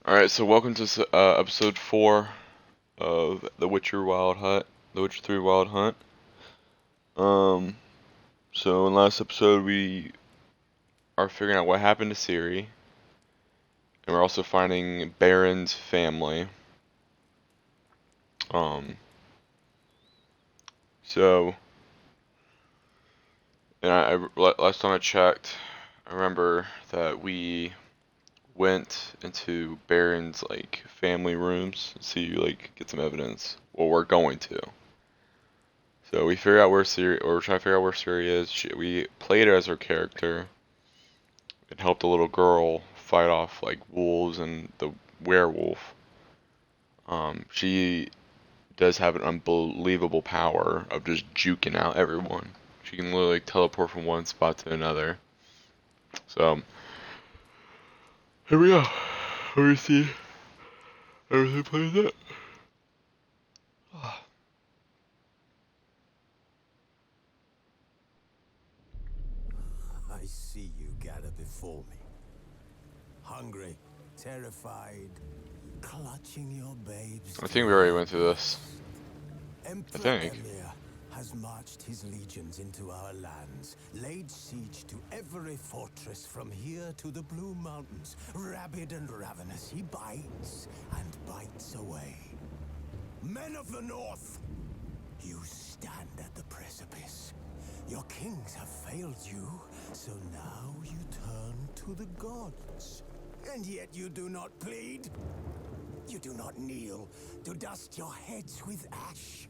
Alright, so welcome to episode 4 of The Witcher Wild Hunt, The Witcher 3 Wild Hunt. Um, so in last episode we are figuring out what happened to Ciri, and we're also finding Baron's family. Um, so, and last time I checked, I remember that we went into Baron's, like, family rooms to see, like, get some evidence. Well, we're going to. So we figure out where Ciri, or we're trying to figure out where Ciri is. We played her as her character and helped a little girl fight off like wolves and the werewolf. She does have an unbelievable power of just juking out everyone. She can literally teleport from one spot to another. So here we go. Let me see everything plays out. I see you gather before me. Hungry, terrified, clutching your babes. I think we already went through this. Emperor I think. Pellar has marched his legions into our lands, laid siege to every fortress from here to the Blue Mountains. Rabid and ravenous, he bites and bites away. Men of the North, you stand at the precipice. Your kings have failed you, so now you turn to the gods. And yet you do not plead. You do not kneel to dust your heads with ash.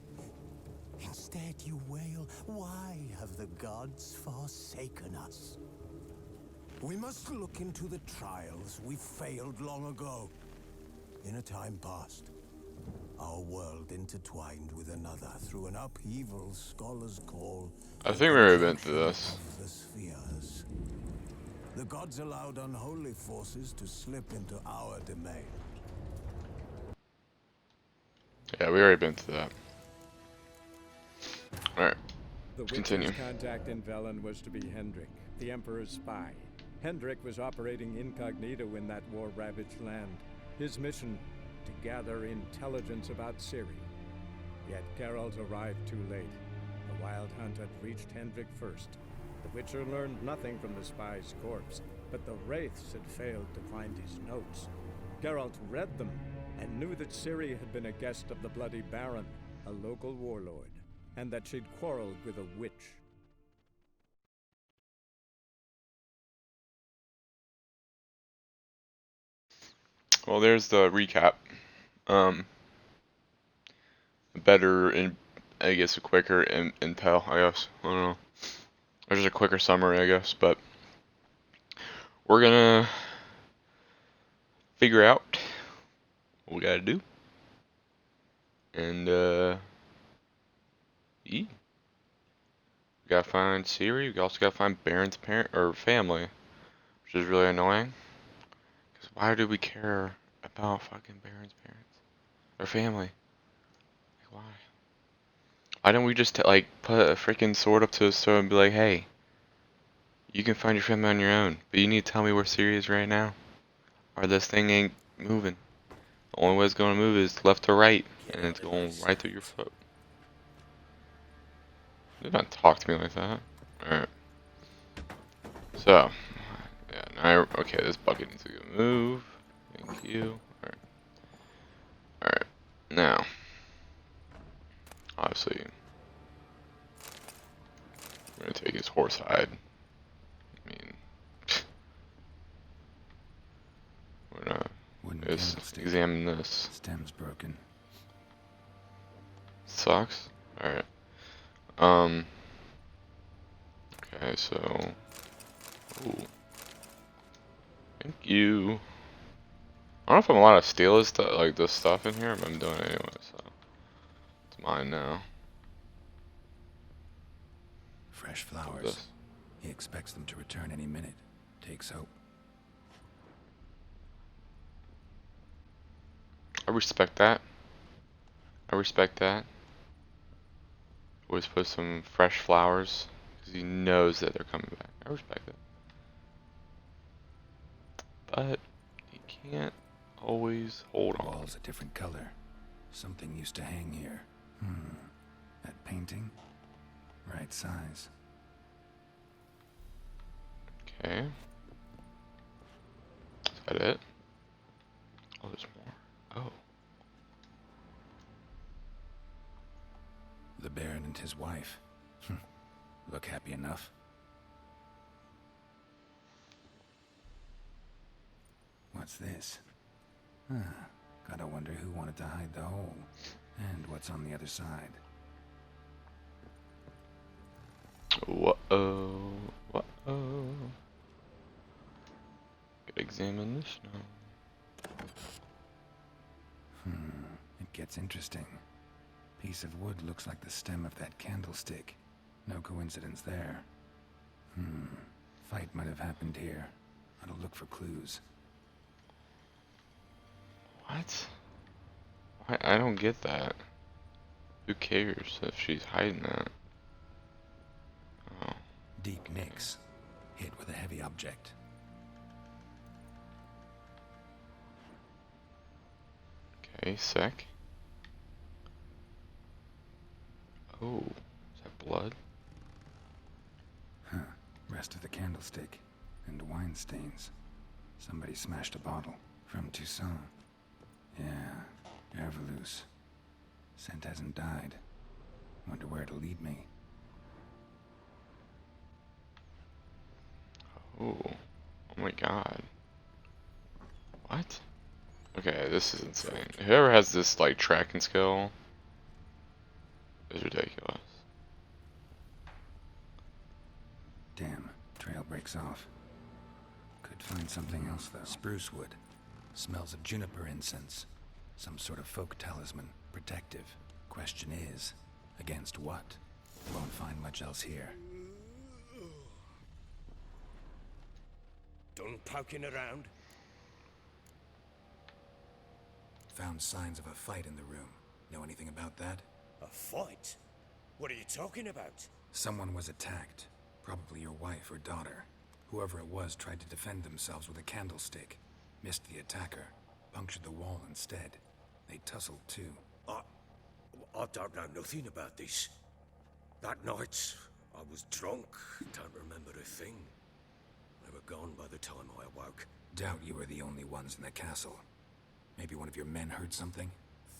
Instead you wail, why have the gods forsaken us? We must look into the trials we failed long ago. In a time past, our world intertwined with another through an upheaval scholars call I think we already went through this. of the spheres. The gods allowed unholy forces to slip into our domain. Yeah, we already been through that. Alright, The continue. Witcher's contact in Velen was to be Hendrik, the Emperor's spy. Hendrik was operating incognito in that war-ravaged land. His mission, to gather intelligence about Ciri. Yet Geralt arrived too late. The Wild Hunt had reached Hendrik first. The Witcher learned nothing from the spy's corpse, but the Wraiths had failed to find his notes. Geralt read them, and knew that Ciri had been a guest of the Bloody Baron, a local warlord, and that she'd quarreled with a witch. Well, there's the recap. Better and I guess a quicker intel, I guess. I don't know. Or just a quicker summary, I guess. But we're gonna figure out what we gotta do. And we gotta find Ciri. We also gotta find Baron's parent or family, which is really annoying. Cause why do we care about fucking Baron's parents or family? Like why? Why don't we just like put a freaking sword up to his throat and be like, hey, you can find your family on your own, but you need to tell me where Ciri is right now, or this thing ain't moving. The only way it's gonna move is left to right, and it's going right through your foot. Do not talk to me like that. Alright. So, yeah, now, okay, this bucket needs to go move. Thank you. Alright. Alright. Now, obviously, we're gonna take his horse hide. I mean, we're gonna just examine this. Stem's broken. Sucks. Alright. Okay, so. Ooh. Thank you. I don't know if I'm allowed to steal this like this stuff in here, but I'm doing it anyway, so it's mine now. Fresh flowers. He expects them to return any minute. Takes hope. I respect that. I respect that. Always put some fresh flowers because he knows that they're coming back. I respect it. But he can't always hold The on. wall's a different color. Something used to hang here. That painting? Right size. Okay. Is that it? Oh, there's more. Oh. The Baron and his wife. Look happy enough. What's this? Gotta wonder who wanted to hide the hole. And what's on the other side. Whoa. Whoa. Gotta examine this now. It gets interesting. Piece of wood looks like the stem of that candlestick. No coincidence there. Fight might have happened here. I'll look for clues. What? I don't get that. Who cares if she's hiding that? Oh. Deep nicks. Hit with a heavy object. Okay, sec. Oh, is that blood? Rest of the candlestick. And wine stains. Somebody smashed a bottle. From Toussaint. Yeah, Erveloos. Scent hasn't died. Wonder where it'll lead me. Oh, oh my god. What? Okay, this is insane. Whoever has this, like, tracking skill is ridiculous. Damn, trail breaks off. Could find something else, though. Spruce wood. Smells of juniper incense. Some sort of folk talisman. Protective. Question is, against what? Won't find much else here. Done poking around? Found signs of a fight in the room. Know anything about that? A fight? What are you talking about? Someone was attacked. Probably your wife or daughter. Whoever it was tried to defend themselves with a candlestick. Missed the attacker. Punctured the wall instead. They tussled too. I don't know nothing about this. That night, I was drunk, don't remember a thing. They were gone by the time I awoke. Doubt you were the only ones in the castle. Maybe one of your men heard something?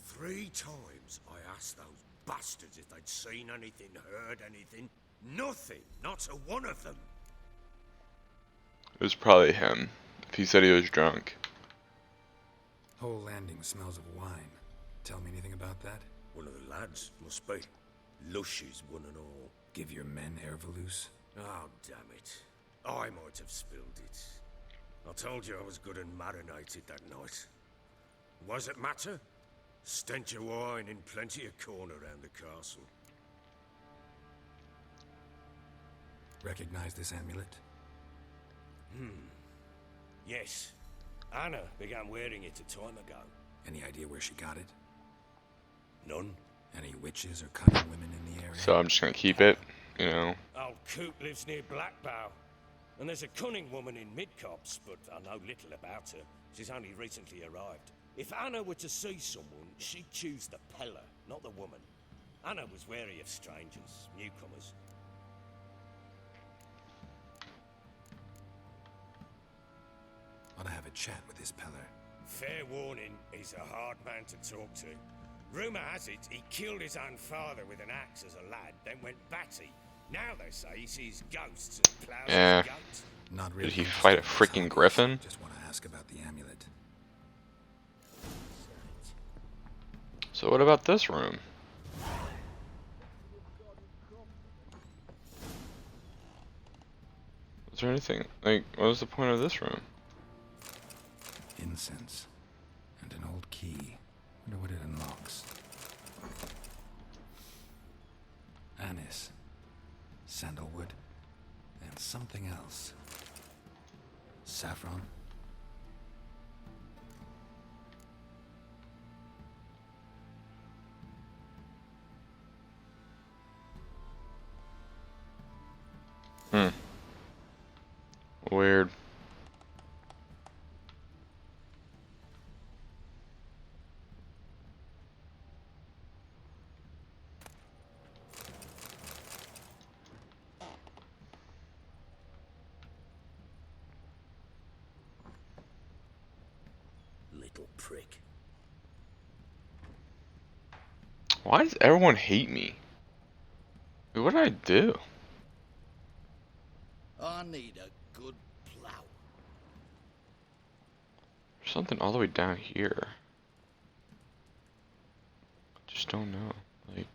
3 times I asked those bastards if they'd seen anything, heard anything. Nothing, not a one of them. It was probably him. If he said he was drunk. Whole landing smells of wine. Tell me anything about that? One of the lads, must be. Lushes, one and all. Give your men Erveloos? Oh, damn it. I might have spilled it. I told you I was good and marinated that night. Was it matter? Stench of wine in plenty of corn around the castle. Recognize this amulet? Yes. Anna began wearing it a time ago. Any idea where she got it? None. Any witches or cunning women in the area? So I'm just gonna keep it, you know. Old Coot lives near Blackbow. And there's a cunning woman in Midcopse, but I know little about her. She's only recently arrived. If Anna were to see someone, she'd choose the Pellar, not the woman. Anna was wary of strangers, newcomers. Ought to have a chat with this Pellar. Fair warning, he's a hard man to talk to. Rumour has it he killed his own father with an axe as a lad, then went batty. Now they say he sees ghosts and plows Yeah. his goats. Not really. Did he fight a freaking griffin? Just want to ask about the amulet. So what about this room? Was there anything, like, what was the point of this room? Incense. And an old key. Wonder what it unlocks. Anise. Sandalwood. And something else. Saffron. Weird. Little prick. Why does everyone hate me? What did I do? I need a good plow. There's something all the way down here. Just don't know. Like,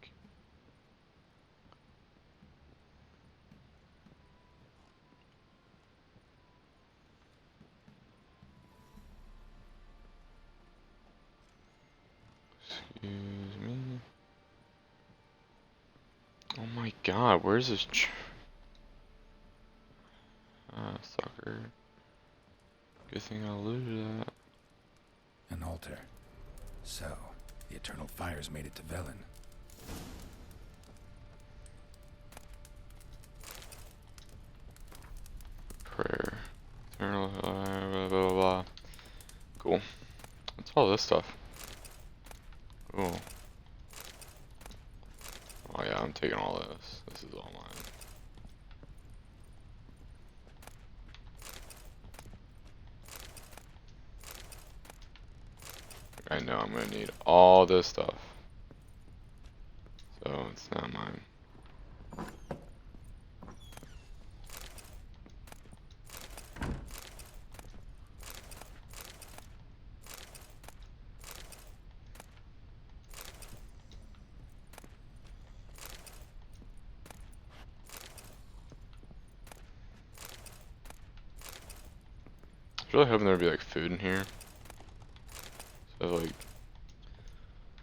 excuse me. Oh my god, where's this ah, sucker. Good thing I looted that. An altar. So, the eternal fires made it to Velen. Prayer. Eternal, blah, blah, blah. Cool. What's all this stuff? Oh. Oh yeah, I'm taking all this. This is all mine. I know I'm gonna need all this stuff. So it's not mine. I was really hoping there'd be like food in here. So like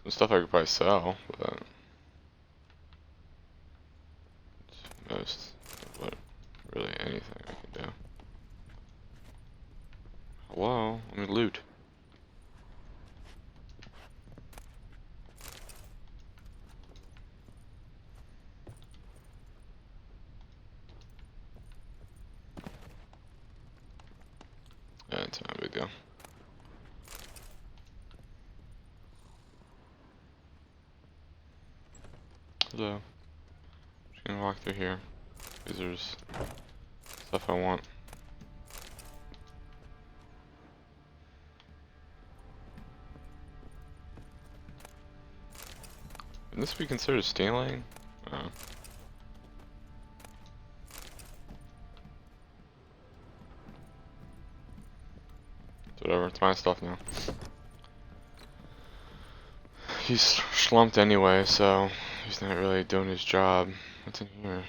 some stuff I could probably sell, but it's most of what really anything I can do. Hello, let me loot. Yeah, it's not a big deal. Hello. Just gonna walk through here. Because there's stuff I want. Can this be considered stealing? Oh. It's whatever, it's my stuff now. He's slumped anyway, so he's not really doing his job. What's in here?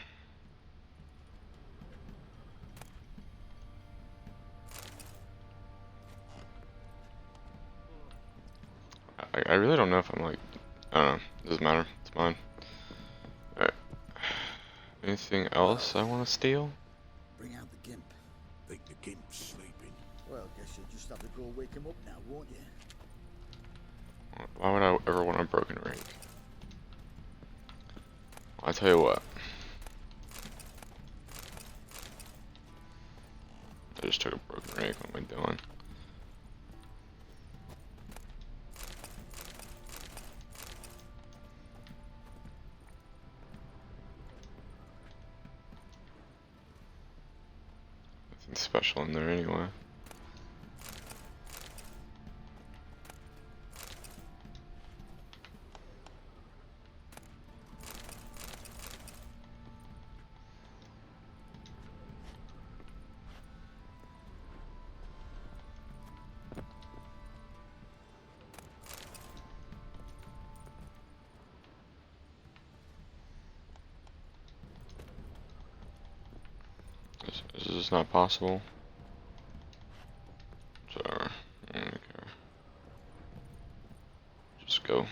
I really don't know if I'm like, I don't know, doesn't matter, it's mine. Alright. Anything else I want to steal? Bring out the gimp. Think the gimp's sleeping. Well, guess you'll just have to go wake him up now, won't you? Why would I ever want a broken rake? I'll tell you what. I just took a broken rake, what am I doing? Nothing special in there anyway. Is this not possible? Sorry, I don't really care. Just go.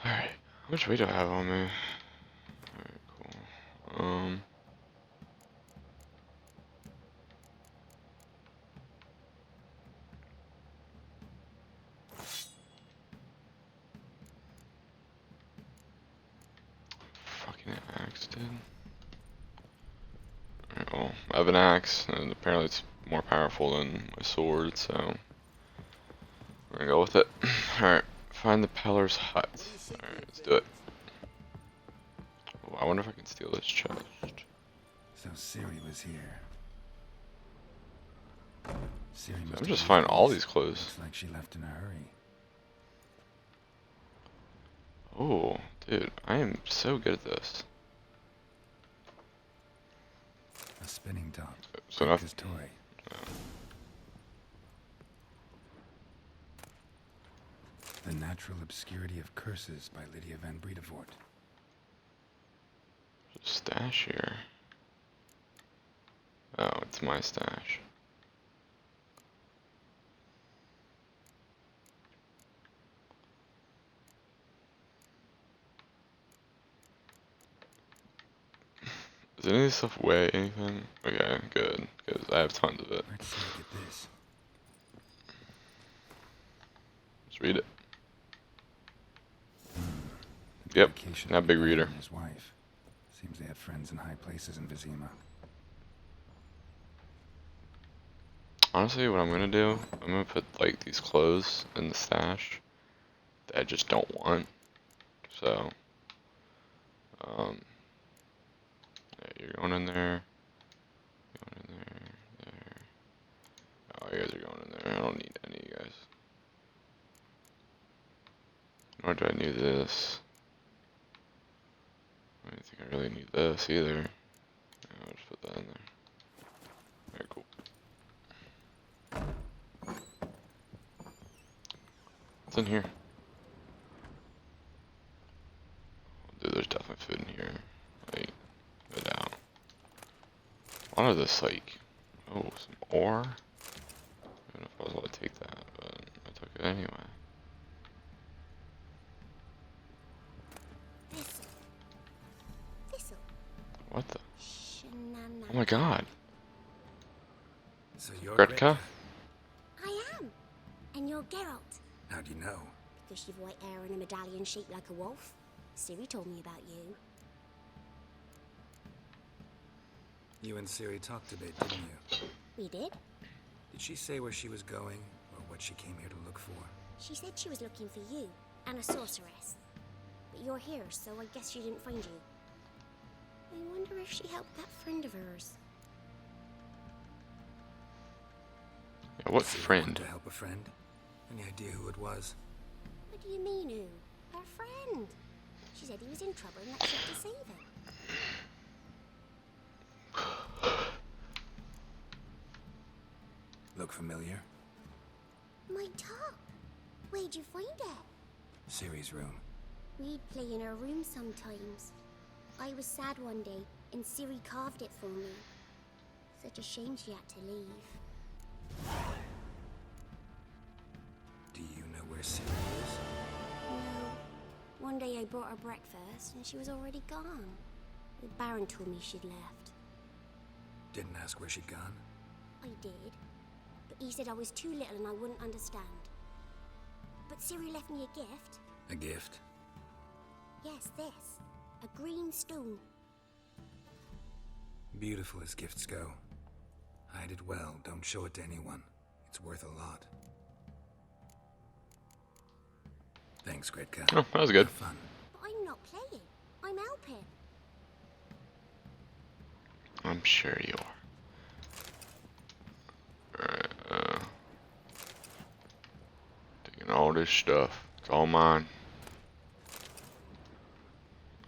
Alright, how much weight do I have on me? Alright, cool. Fucking axe, dude. Alright, well, I have an axe, and apparently it's more powerful than my sword, so we're gonna go with it. Alright, find the Pellar's hut. Alright, let's do it. Oh, I wonder if I can steal this chest. So Ciri was here. Siri must I'm have just used finding all these clothes. Looks like she left in a hurry. Oh, dude, I am so good at this. A spinning top. So Like nothing. his toy. The Natural Obscurity of Curses by Lydia van Bredevoort. Stash here. Oh, it's my stash. Does any of this stuff weigh anything? Okay, good, because I have tons of it. Where'd Siri get this? Let's read it. The Yep, dedication not of a big Pellar reader. and his wife. Seems they had friends in high places in Vizima. Honestly, what I'm gonna do, I'm gonna put like these clothes in the stash that I just don't want. So, yeah, you're going in there, going in there, there. Oh, you guys are going in there. I don't need any of you guys. Nor do I need this. I don't think I really need this either. Yeah, I'll just put that in there. Alright, cool. What's in here? Dude, there's definitely food in here. Like, no doubt. A lot of this, like, oh, some ore? I don't know if I was allowed to take that, but I took it anyway. Thistle. Thistle. What the? Shanana. Oh my god. So you're Gretka? I am. And you're Geralt. How do you know? Because you've white hair and a medallion shaped like a wolf. Siri told me about you. You and Siri talked a bit, didn't you? We did. Did she say where she was going, or what she came here to look for? She said she was looking for you and a sorceress. But you're here, so I guess she didn't find you. I wonder if she helped that friend of hers. Yeah, what Siri friend? wanted to help a friend? Any idea who it was? What do you mean, who? Her friend. She said he was in trouble and that she had to save him. Look familiar? My top. Where'd you find it? Siri's room. We'd play in her room sometimes. I was sad one day, and Siri carved it for me. Such a shame she had to leave. Do you know where Siri is? No. One day I brought her breakfast, and she was already gone. The Baron told me she'd left. Didn't ask where she'd gone? I did. But he said I was too little and I wouldn't understand. But Siri left me a gift. A gift? Yes, this. A green stone. Beautiful as gifts go. Hide it well, don't show it to anyone. It's worth a lot. Thanks, Gretka. Oh, that was good. Have fun. But I'm not playing. I'm helping. I'm sure you are. Alright, taking all this stuff. It's all mine.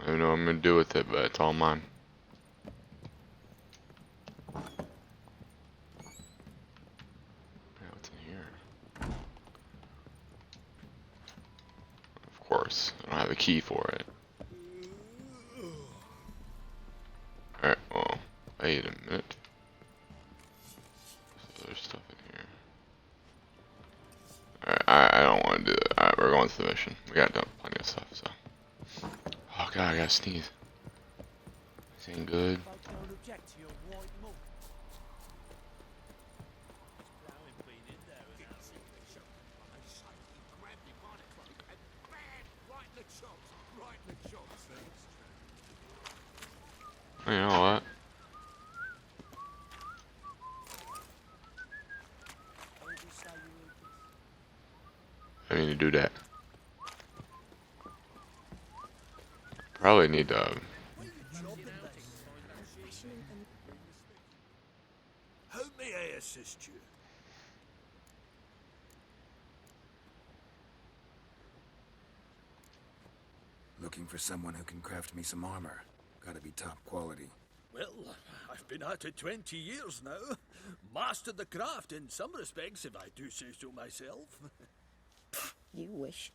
I don't know what I'm gonna do with it, but it's all mine. Yeah, what's in here? Of course, I don't have a key for it. Alright, well, wait a minute. There's stuff in here. Alright, I don't want to do it. Alright, we're going to the mission. We got done plenty of stuff, so. Oh god, I gotta sneeze. This ain't good. You know what? I need to do that. Probably need to. Who may I assist you? looking for someone who can craft me some armor. Gotta be top quality. Well, I've been at it 20 years now. Mastered the craft in some respects, if I do say so myself. You wish.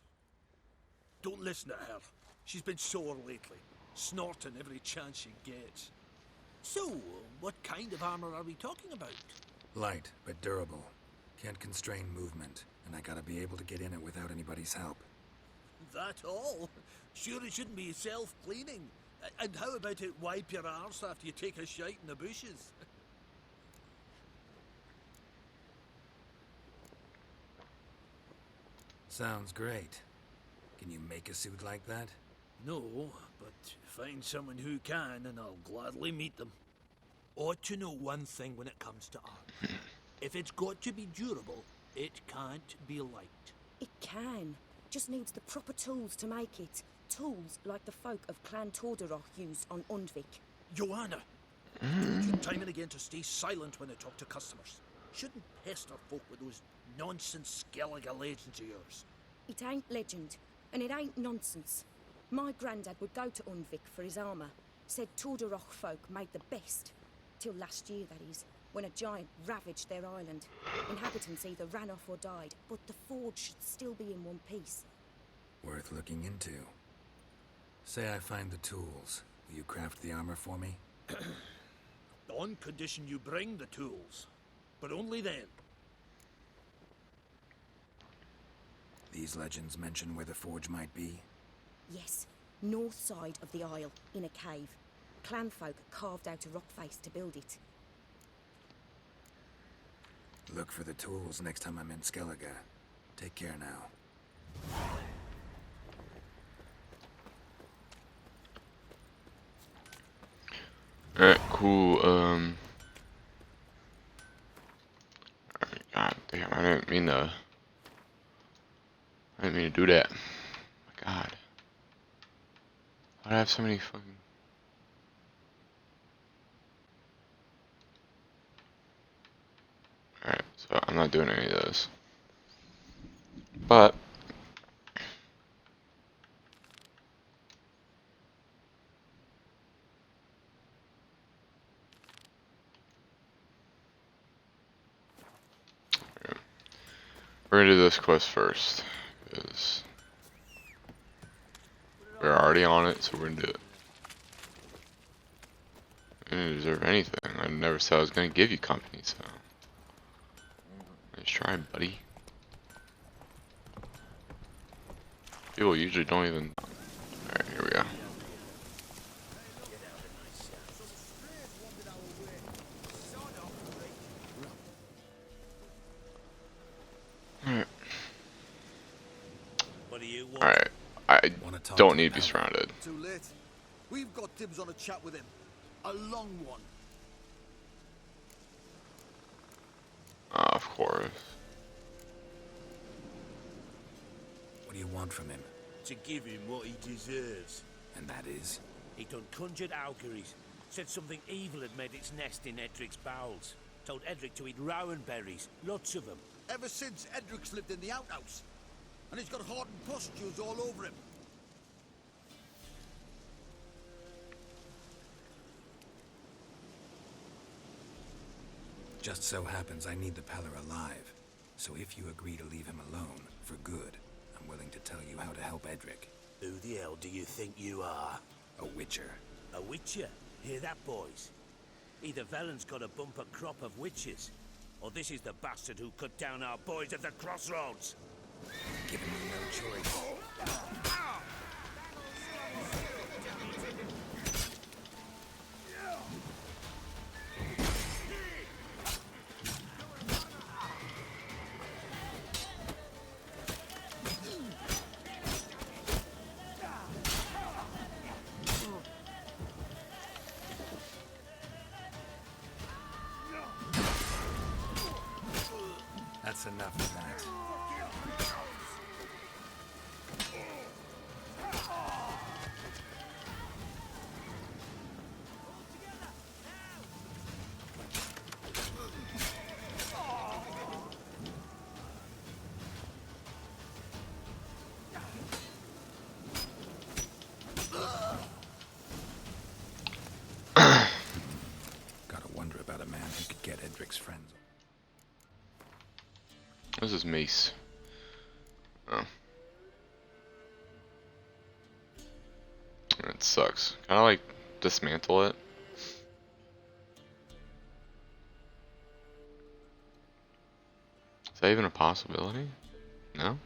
Don't listen to her. She's been sore lately, snorting every chance she gets. So, what kind of armor are we talking about? Light, but durable. Can't constrain movement, and I gotta be able to get in it without anybody's help. That all? Sure it shouldn't be self-cleaning. And how about it wipe your arse after you take a shite in the bushes? Sounds great. Can you make a suit like that? No, but find someone who can and I'll gladly meet them. Ought to know one thing when it comes to art. If it's got to be durable, it can't be light. It can. Just needs the proper tools to make it. Tools like the folk of Clan Tordaroch used on Undvik. Joanna, told you time and again to stay silent when I talk to customers. Shouldn't pester folk with those nonsense Skellige legends of yours. It ain't legend, and it ain't nonsense. My granddad would go to Undvik for his armour. Said Tordaroch folk made the best. Till last year, that is, when a giant ravaged their island. Inhabitants either ran off or died, but the forge should still be in one piece. Worth looking into. Say I find the tools. Will you craft the armor for me? On condition you bring the tools. But only then. These legends mention where the forge might be? Yes, north side of the isle, in a cave. Clanfolk carved out a rock face to build it. Look for the tools next time I'm in Skellige. Take care now. Alright, cool. God damn, I didn't mean to do that. My God. Why'd I have so many fucking... Alright, so I'm not doing any of those. But... we're gonna do this quest first, because we're already on it, so we're gonna do it. I didn't deserve anything. I never said I was gonna give you company, so let's try, buddy. People usually don't even. Alright, here we go. Alright. What do you want? Alright. I don't need to be Pellar. surrounded. Too late. We've got dibs on a chat with him. A long one. Of course. What do you want from him? To give him what he deserves. And that is? He done conjured auguries. Said something evil had made its nest in Edric's bowels. Told Edric to eat rowan berries, lots of them. Ever since Edric's lived in the outhouse. And he's got hardened pustules all over him. Just so happens I need the Pellar alive. So if you agree to leave him alone, for good, I'm willing to tell you how to help Edric. Who the hell do you think you are? A witcher. A witcher? Hear that, boys? Either Velen's got a bumper crop of witches, or this is the bastard who cut down our boys at the crossroads. Giving me no choice. That's enough of that. Hendrik's friends. This is mace. Oh. It sucks. Kind of like dismantle it. Is that even a possibility? No?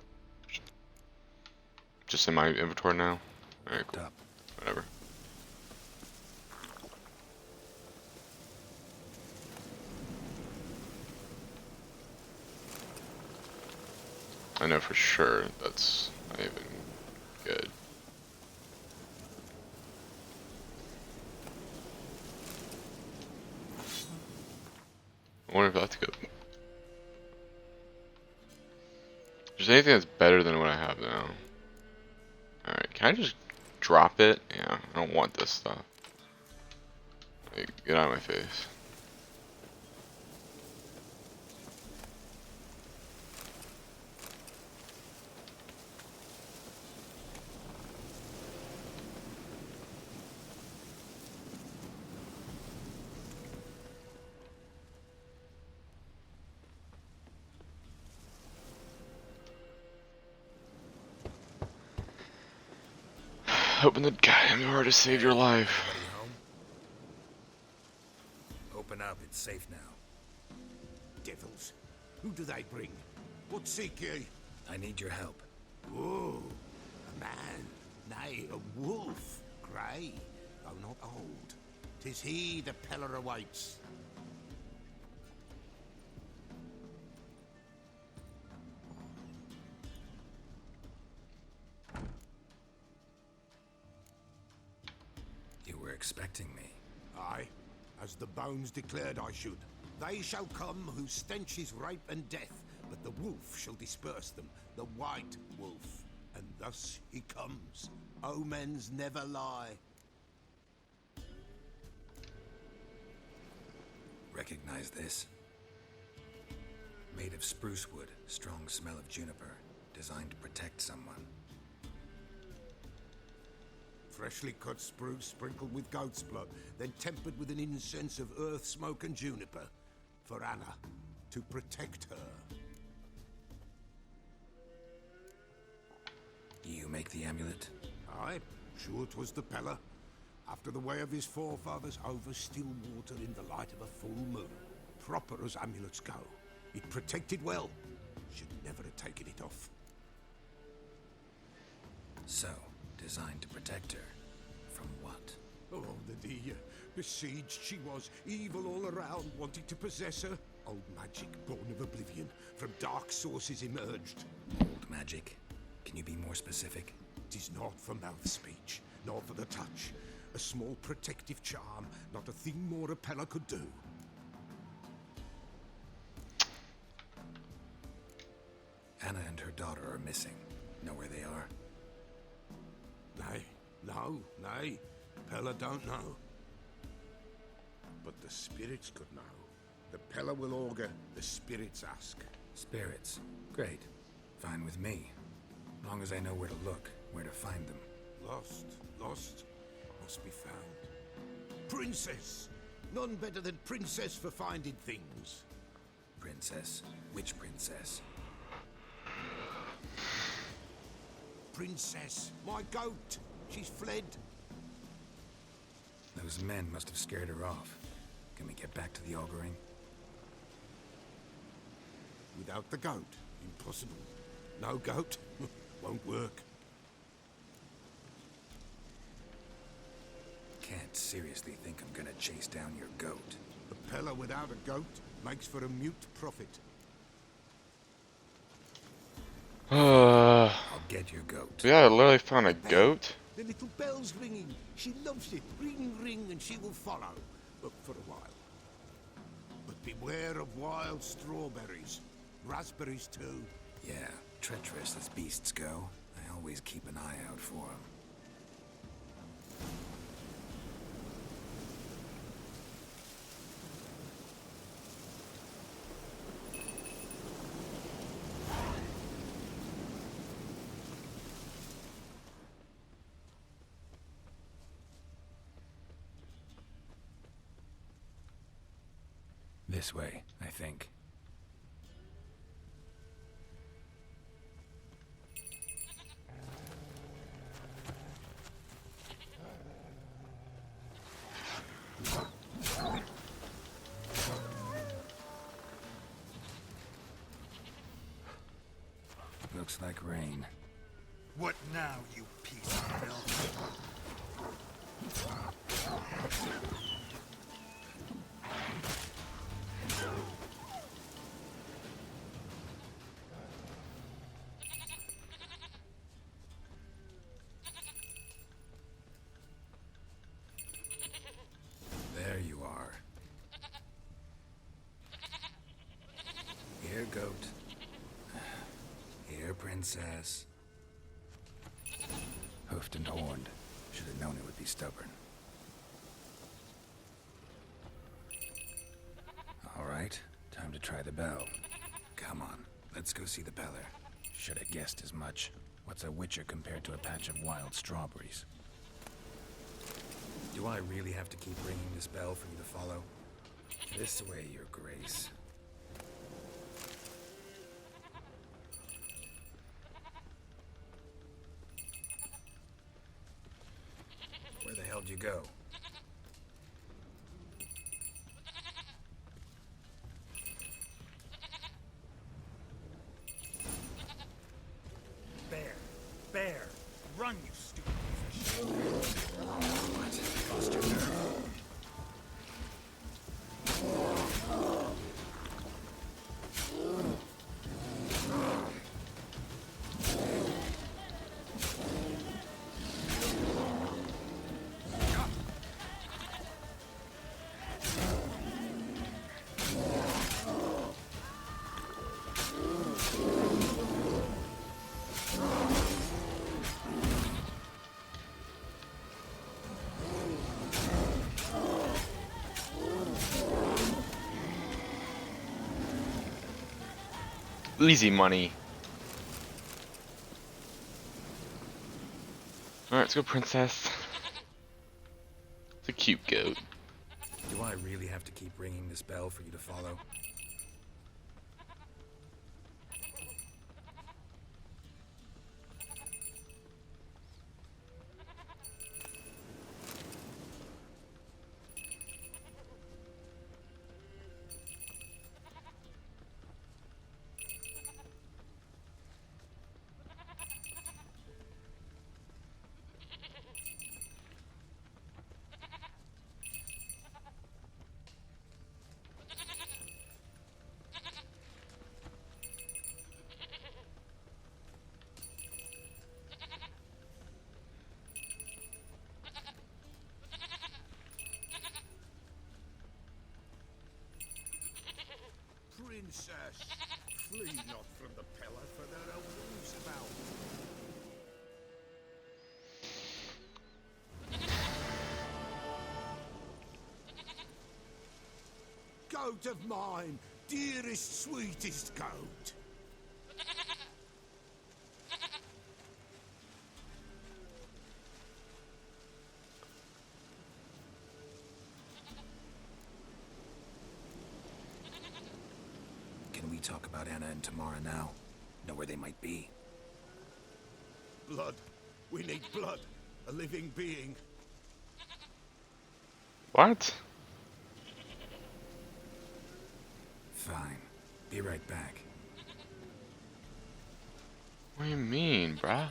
Just in my inventory now? Alright, cool. Whatever. I know for sure that's not even good. I wonder if that's good. Is there anything that's better than what I have now? Alright, can I just drop it? Yeah, I don't want this stuff. Like, get out of my face. Open the goddamn door to save your life. Everybody home? Open up, it's safe now. Devils. Who do they bring? What seek ye? I need your help. Oh, a man. Nay, a wolf. Grey, though not old. 'Tis he the Pellar awaits. You were expecting me. Aye, as the bones declared I should. They shall come whose stench is rape and death, but the wolf shall disperse them, the white wolf. And thus he comes. Omens never lie. Recognize this? Made of spruce wood, strong smell of juniper, designed to protect someone. Freshly cut spruce sprinkled with goat's blood, then tempered with an incense of earth, smoke and juniper. For Anna, to protect her. You make the amulet? Aye, sure 'twas the Pellar. After the way of his forefathers, over still water in the light of a full moon. Proper as amulets go. It protected well. Should never have taken it off. So, designed to protect her. From what? Oh, the dear. Besieged she was, evil all around, wanting to possess her. Old magic, born of oblivion, from dark sources emerged. Old magic? Can you be more specific? 'Tis not for mouth speech, nor for the touch. A small protective charm, not a thing more a Pellar could do. Anna and her daughter are missing. Know where they are? Nay. Pellar don't know. But the spirits could know. The Pellar will augur, the spirits ask. Spirits. Great. Fine with me. Long as I know where to look, where to find them. Lost, must be found. Princess! None better than princess for finding things. Princess? Which princess? Princess, my goat! She's fled. Those men must have scared her off. Can we get back to the auguring? Without the goat, impossible. No goat, won't work. Can't seriously think I'm gonna chase down your goat. The Pellar without a goat makes for a mute prophet. I'll get your goat. Yeah, I literally found a goat. The little bell's ringing. She loves it. Ring, ring, and she will follow. But for a while. But beware of wild strawberries. Raspberries, too. Yeah, treacherous as beasts go. I always keep an eye out for them. This way, I think. Looks like rain. What now, you piece of filth? There you are. Here, goat. Here, princess. Hoofed and horned. Should have known it would be stubborn. All right, time to try the bell. Come on, let's go see the Pellar. Should have guessed as much. What's a witcher compared to a patch of wild strawberries? Do I really have to keep ringing this bell for you to follow? This way, your grace. Where the hell did you go? Bear! Run, you stupid piece of shit! What? Lost your nerve? Easy money. Alright, let's go, princess. It's a cute goat. Do I really have to keep ringing this bell for you to follow? Princess, flee not from the Pellar, for there are wolves about. Goat of mine, dearest, sweetest goat. Can we talk about Anna and Tamara now? Know where they might be? Blood. We need blood. A living being. What? Fine. Be right back. What do you mean, bruh?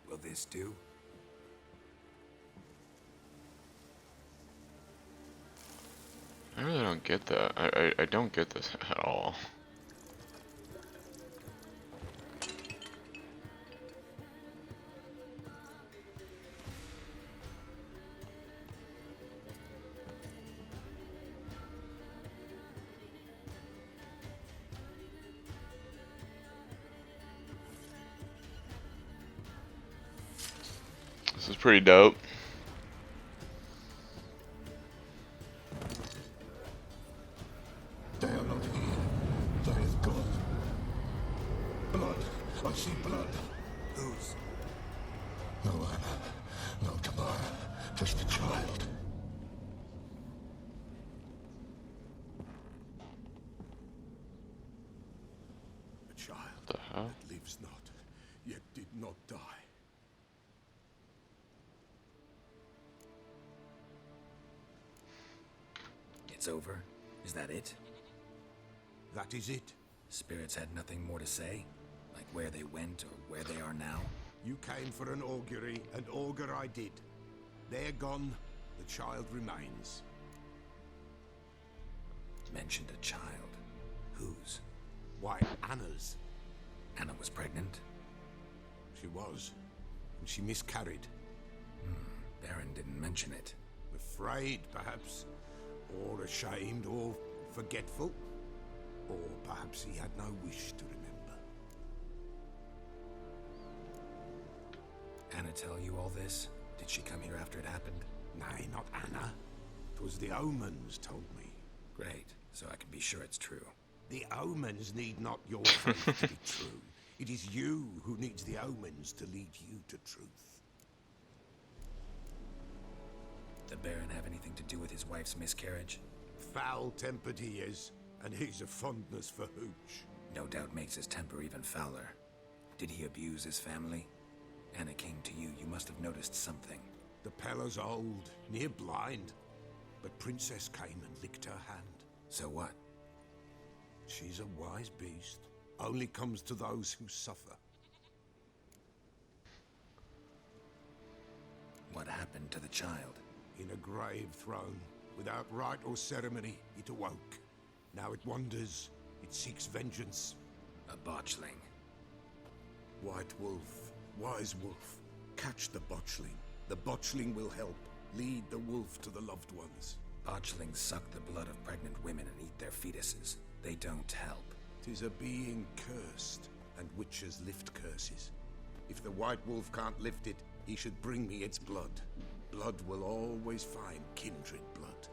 Will this do? I really don't get that. I don't get this at all. This is pretty dope. I see blood. Whose? No one. No Pellar. Just the child. A child The hell? that lives not, yet did not die. It's over? Is that it? That is it. Spirits had nothing more to say? Like where they went or where they are now? You came for an augury, and augur I did. They're gone, the child remains. Mentioned a child. Whose? Why, Anna's. Anna was pregnant? She was, and she miscarried. Baron didn't mention it. Afraid, perhaps, or ashamed, or forgetful. Or perhaps he had no wish to remember. Anna tell you all this? Did she come here after it happened? Nay, not Anna. 'Twas the omens told me. Great, so I can be sure it's true. The omens need not your faith to be true. It is you who needs the omens to lead you to truth. The Baron have anything to do with his wife's miscarriage? Foul-tempered he is, and he's a fondness for hooch. No doubt makes his temper even fouler. Did he abuse his family? Anna came to you, you must have noticed something. The Pellar's old, near blind, but Princess came and licked her hand. So what? She's a wise beast. Only comes to those who suffer. What happened to the child? In a grave thrown, without rite or ceremony, it awoke. Now it wanders, it seeks vengeance. A botchling. White wolf, wise wolf, catch the botchling. The botchling will help, lead the wolf to the loved ones. Botchlings suck the blood of pregnant women and eat their fetuses. They don't help. 'Tis a being cursed, and witches lift curses. If the white wolf can't lift it, he should bring me its blood. Blood will always find kindred blood.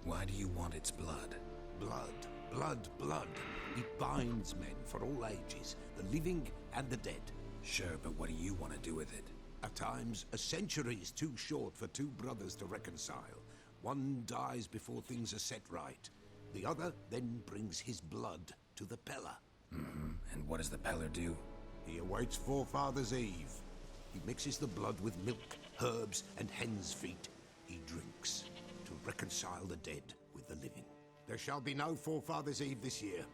Why do you want its blood? Blood, blood, blood. It binds men for all ages, the living and the dead. Sure, but what do you want to do with it? At times, a century is too short for two brothers to reconcile. One dies before things are set right. The other then brings his blood to the Pellar. And what does the Pellar do? He awaits Forefather's Eve. He mixes the blood with milk, herbs, and hen's feet. He drinks to reconcile the dead with the living. There shall be no Forefather's Eve this year,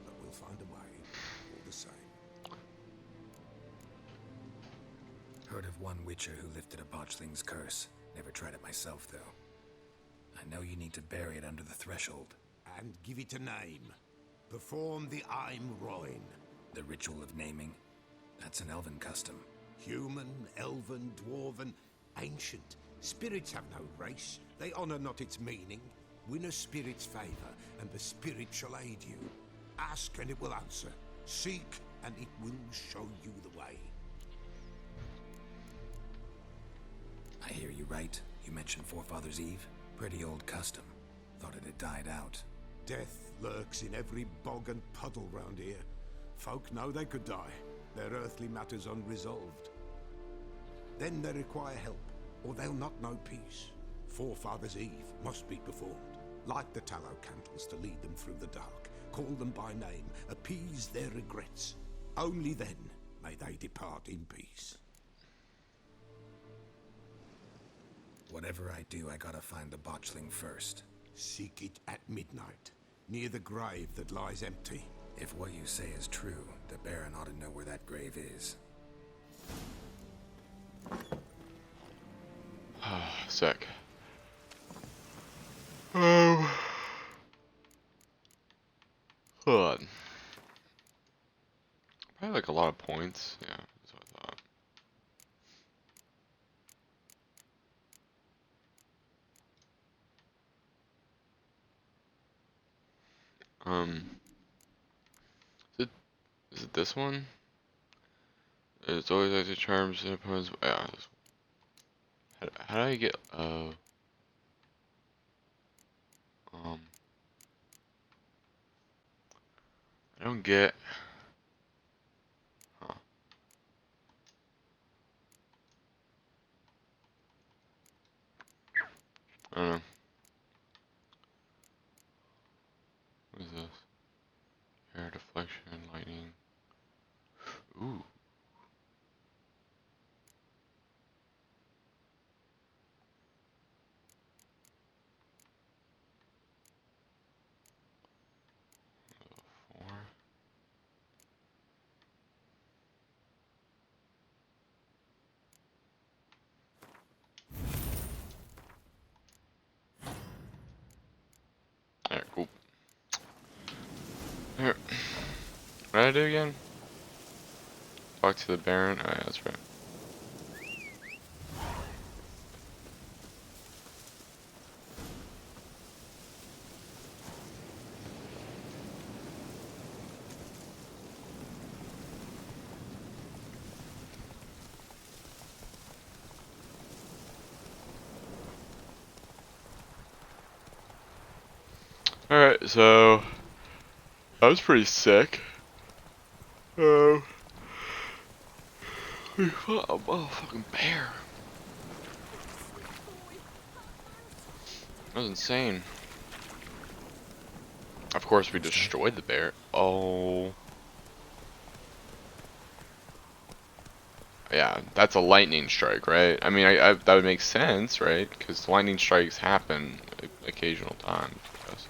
but we'll find a way all the same. Heard of one witcher who lifted a botchling's curse. Never tried it myself, though. I know you need to bury it under the threshold. And give it a name. Perform the Aim Roin. The ritual of naming? That's an elven custom. Human, elven, dwarven, ancient. Spirits have no race. They honor not its meaning. Win a spirit's favor, and the spirit shall aid you. Ask, and it will answer. Seek, and it will show you the way. I hear you right. You mentioned Forefather's Eve? Pretty old custom. Thought it had died out. Death lurks in every bog and puddle round here. Folk know they could die, their earthly matters unresolved. Then they require help, or they'll not know peace. Forefather's Eve must be performed. Light the tallow candles to lead them through the dark. Call them by name, appease their regrets. Only then may they depart in peace. Whatever I do, I gotta find the botchling first. Seek it at midnight, near the grave that lies empty. If what you say is true, the Baron ought to know where that grave is. Sick. Hold on. Probably like a lot of points. Yeah, that's what I thought. Is it this one? It's always like the charms and opponents. Yeah. How do I get don't get. Huh. I don't know. What is this? Air deflection, lightning. Ooh. Four. Alright, cool. Here. What did I do again? Talk to the Baron? Oh yeah, that's right. Alright, so that was pretty sick. We fought a motherfucking bear. That was insane. Of course, we destroyed the bear. Oh. Yeah, that's a lightning strike, right? I mean, that would make sense, right? Because lightning strikes happen occasional times. I guess.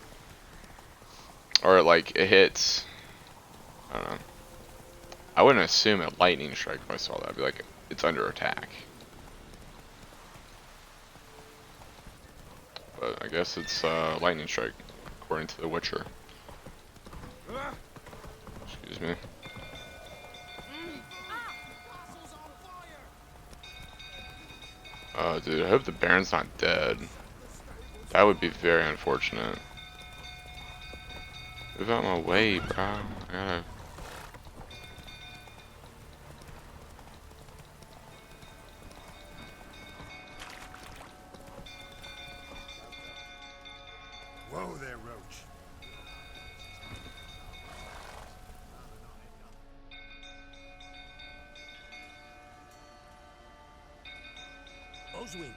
Or, like, it hits. I don't know. I wouldn't assume a lightning strike if I saw that. I'd be like, it's under attack. But I guess it's lightning strike, according to The Witcher. Excuse me. Oh, dude, I hope the Baron's not dead. That would be very unfortunate. Move out my way, bro. I gotta... Whoa there, Roach. Oswin.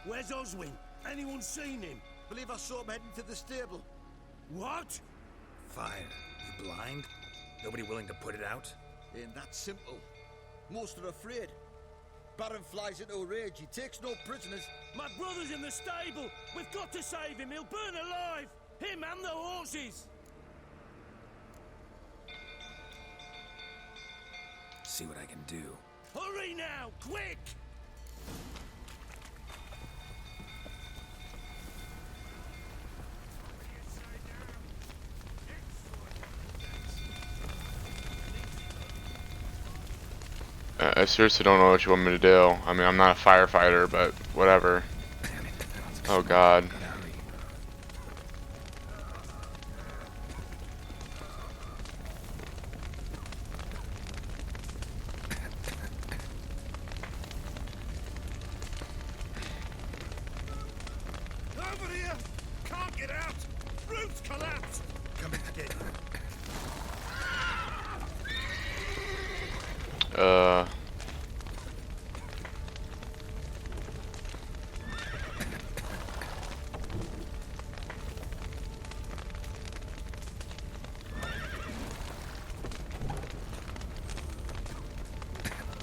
Where's Oswin? Anyone seen him? Believe I saw him heading to the stable. What? Fire. You blind? Nobody willing to put it out? Ain't that simple. Most are afraid. Baron flies into a rage. He takes no prisoners. My brother's in the stable. We've got to save him. He'll burn alive. Him and the horses. See what I can do. Hurry now, quick! I seriously don't know what you want me to do. I mean, I'm not a firefighter, but whatever. Oh god. Over here! Can't get out! Roof's collapsed! Come in again.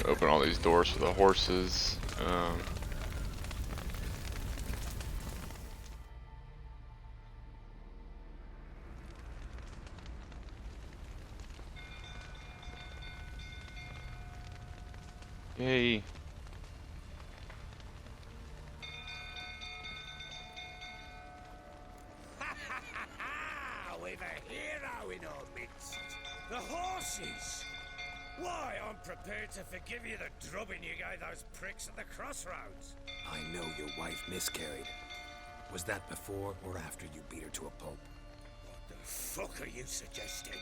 Open all these doors for the horses. Yay. We've a hero in our midst. The horses! Why, I'm prepared to forgive you the drubbing you gave those pricks at the crossroads. I know your wife miscarried. Was that before or after you beat her to a pulp? What the fuck are you suggesting?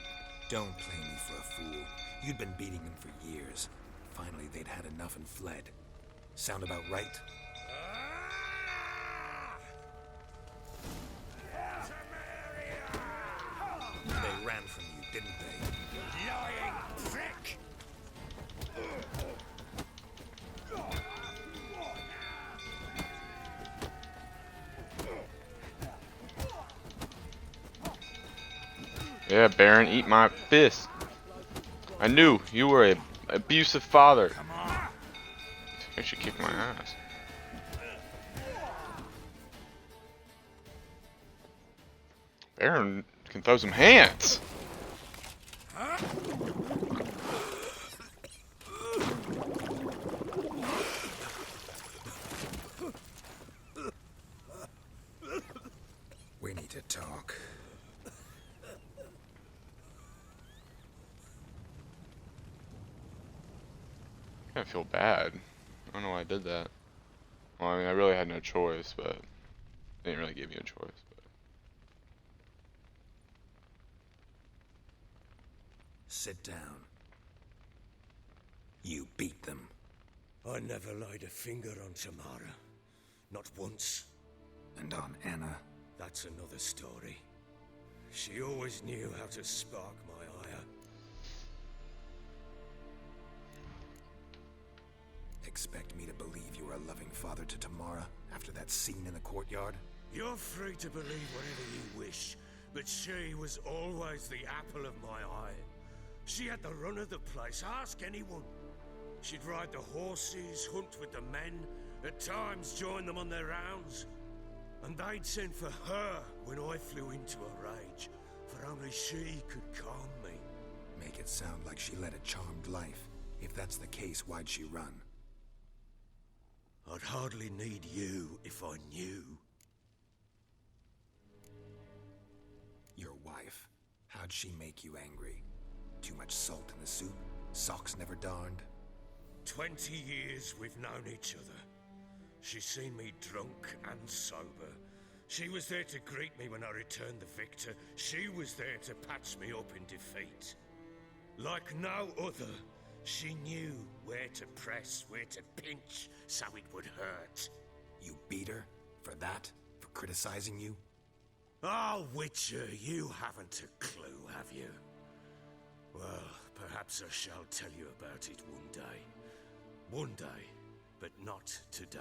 Don't play me for a fool. You'd been beating them for years. Finally, they'd had enough and fled. Sound about right? They ran from you, didn't they? Yeah, Baron, eat my fist. I knew you were an abusive father. I should kick my ass. Baron can throw some hands. We need to talk. I feel bad. I don't know why I did that. Well, I mean, I really had no choice, but they didn't really give you a choice. But Sit down. You beat them. I never laid a finger on Tamara. Not once. And on Anna. That's another story. She always knew how to spark my ire. Expect me to believe you were a loving father to Tamara after that scene in the courtyard? You're free to believe whatever you wish, but she was always the apple of my eye. She had the run of the place, ask anyone. She'd ride the horses, hunt with the men, at times join them on their rounds. And they'd send for her when I flew into a rage, for only she could calm me. Make it sound like she led a charmed life. If that's the case, why'd she run? I'd hardly need you if I knew. Your wife. How'd she make you angry? Too much salt in the soup? Socks never darned? 20 years we've known each other. She's seen me drunk and sober. She was there to greet me when I returned the victor. She was there to patch me up in defeat. Like no other, she knew where to press, where to pinch, so it would hurt. You beat her? For that? For criticizing you? Oh, Witcher, you haven't a clue, have you? Well, perhaps I shall tell you about it one day. One day, but not today.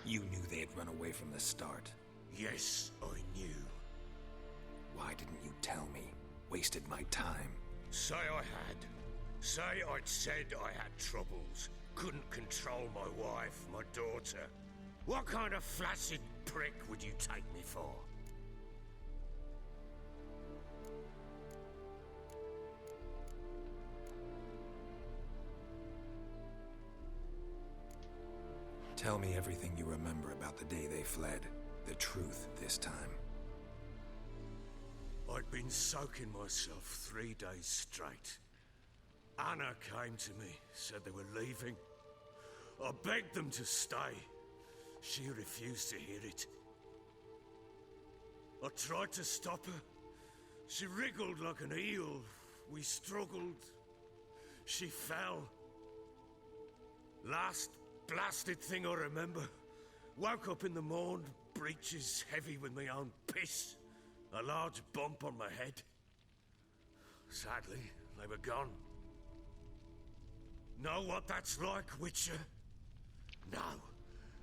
You knew they'd run away from the start. Yes, I knew. Why didn't you tell me? Wasted my time. Say I had. Say I'd said I had troubles. Couldn't control my wife, my daughter. What kind of flaccid prick would you take me for? Tell me everything you remember about the day they fled. The truth this time. I'd been soaking myself 3 days straight. Anna came to me, said they were leaving. I begged them to stay. She refused to hear it. I tried to stop her. She wriggled like an eel. We struggled. She fell. Last blasted thing I remember. Woke up in the morn, breeches heavy with my own piss. A large bump on my head. Sadly, they were gone. Know what that's like, Witcher? No.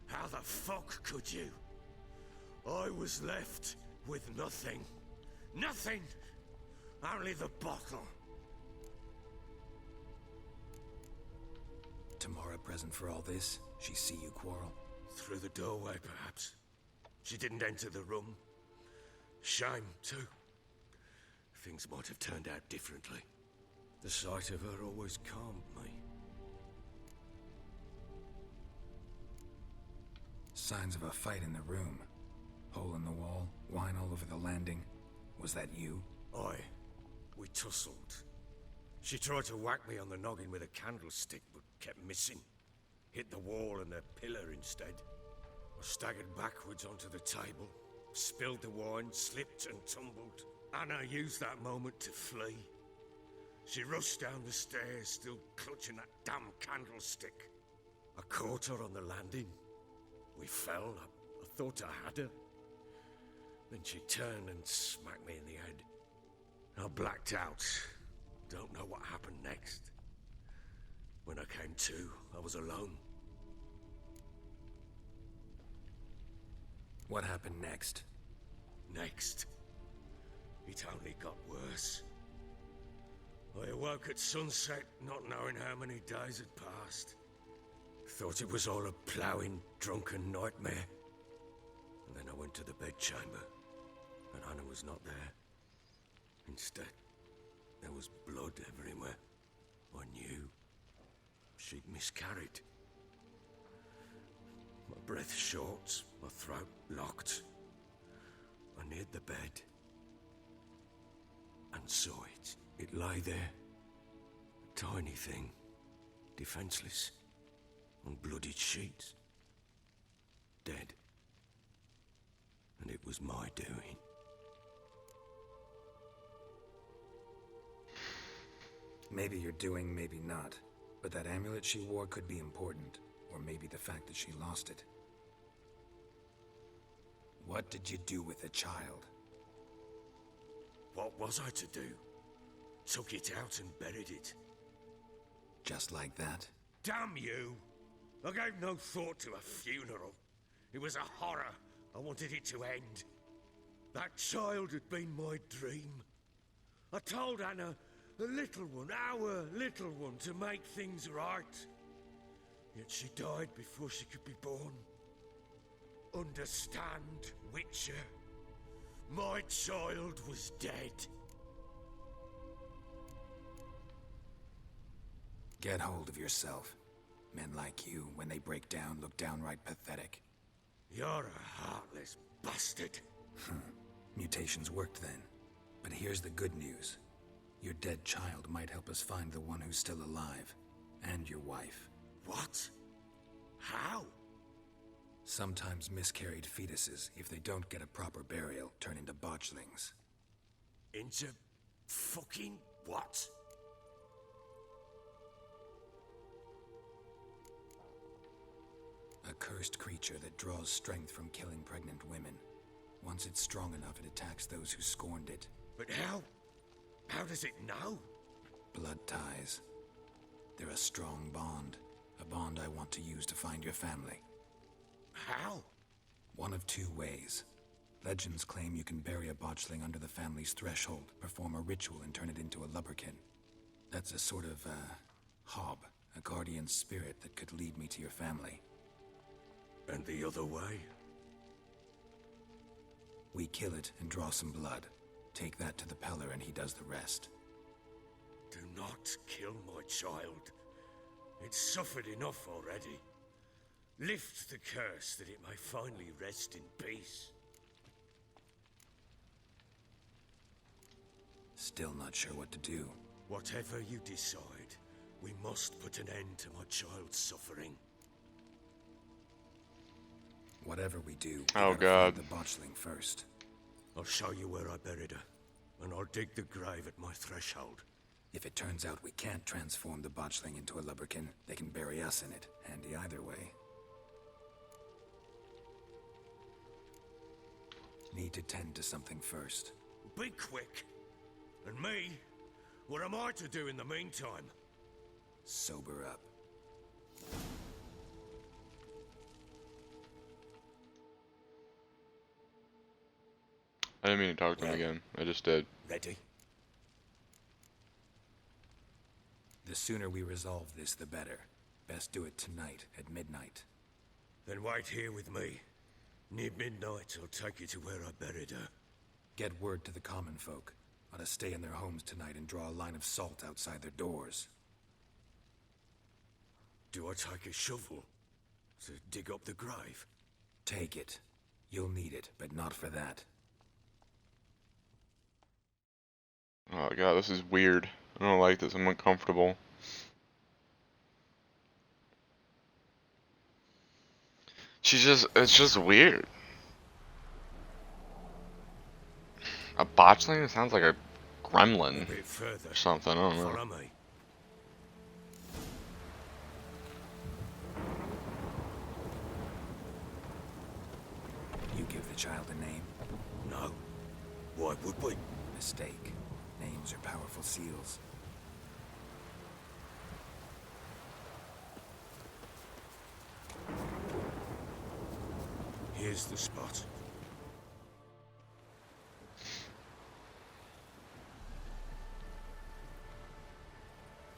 How the fuck could you? I was left with nothing. Nothing! Only the bottle. Tamara present for all this? She see you quarrel? Through the doorway, perhaps. She didn't enter the room. Shame, too. Things might have turned out differently. The sight of her always calmed me. Signs of a fight in the room. Hole in the wall, wine all over the landing. Was that you? Aye. We tussled. She tried to whack me on the noggin with a candlestick, but kept missing. Hit the wall and a pillar instead. I staggered backwards onto the table, spilled the wine, slipped and tumbled. Anna used that moment to flee. She rushed down the stairs, still clutching that damn candlestick. I caught her on the landing. We fell. I thought I had her. Then she turned and smacked me in the head. I blacked out. Don't know what happened next. When I came to, I was alone. What happened next? next? It only got worse. I awoke at sunset, not knowing how many days had passed. Thought it was all a ploughing, drunken nightmare. And then I went to the bedchamber, and Anna was not there. Instead, there was blood everywhere. I knew she'd miscarried. My breath short, my throat locked. I neared the bed and saw it. It lay there, a tiny thing, defenseless, on bloodied sheets, dead. And it was my doing. Maybe you're doing, maybe not. But that amulet she wore could be important. Or maybe the fact that she lost it. What did you do with the child? What was I to do? Took it out and buried it. Just like that? Damn you! I gave no thought to a funeral. It was a horror. I wanted it to end. That child had been my dream. I told Anna, the little one, our little one, to make things right. Yet she died before she could be born. Understand, Witcher? My child was dead. Get hold of yourself. Men like you, when they break down, look downright pathetic. You're a heartless bastard. Mutations worked then. But here's the good news. Your dead child might help us find the one who's still alive. And your wife. What? How? Sometimes miscarried fetuses, if they don't get a proper burial, turn into botchlings. Into fucking what? A cursed creature that draws strength from killing pregnant women. Once it's strong enough, it attacks those who scorned it. But how? How does it know? Blood ties. They're a strong bond. A bond I want to use to find your family. How? One of two ways. Legends claim you can bury a botchling under the family's threshold, perform a ritual, and turn it into a lubberkin. That's a sort of, hob, a guardian spirit that could lead me to your family. And the other way? We kill it and draw some blood. Take that to the Pellar and he does the rest. Do not kill my child. It's suffered enough already. Lift the curse that it may finally rest in peace. Still not sure what to do. Whatever you decide, we must put an end to my child's suffering. Whatever we do, we Oh, gotta God. find the botchling first. I'll show you where I buried her, and I'll dig the grave at my threshold. If it turns out we can't transform the botchling into a lubberkin, they can bury us in it. Handy either way. Need to tend to something first. Be quick. And me? What am I to do in the meantime? Sober up. I didn't mean to talk to him again. I just did. Ready? The sooner we resolve this, the better. Best do it tonight, at midnight. Then wait here with me. Near midnight, I'll take you to where I buried her. Get word to the common folk. Ought to stay in their homes tonight and draw a line of salt outside their doors. Do I take a shovel to dig up the grave? Take it. You'll need it, but not for that. Oh god, this is weird. I don't like this. I'm uncomfortable. It's just weird. A botchling? It sounds like a A gremlin bit further. or something. I don't know. Follow me. You give the child a name? No. Why would we? Mistake. Names are powerful seals. Here's the spot.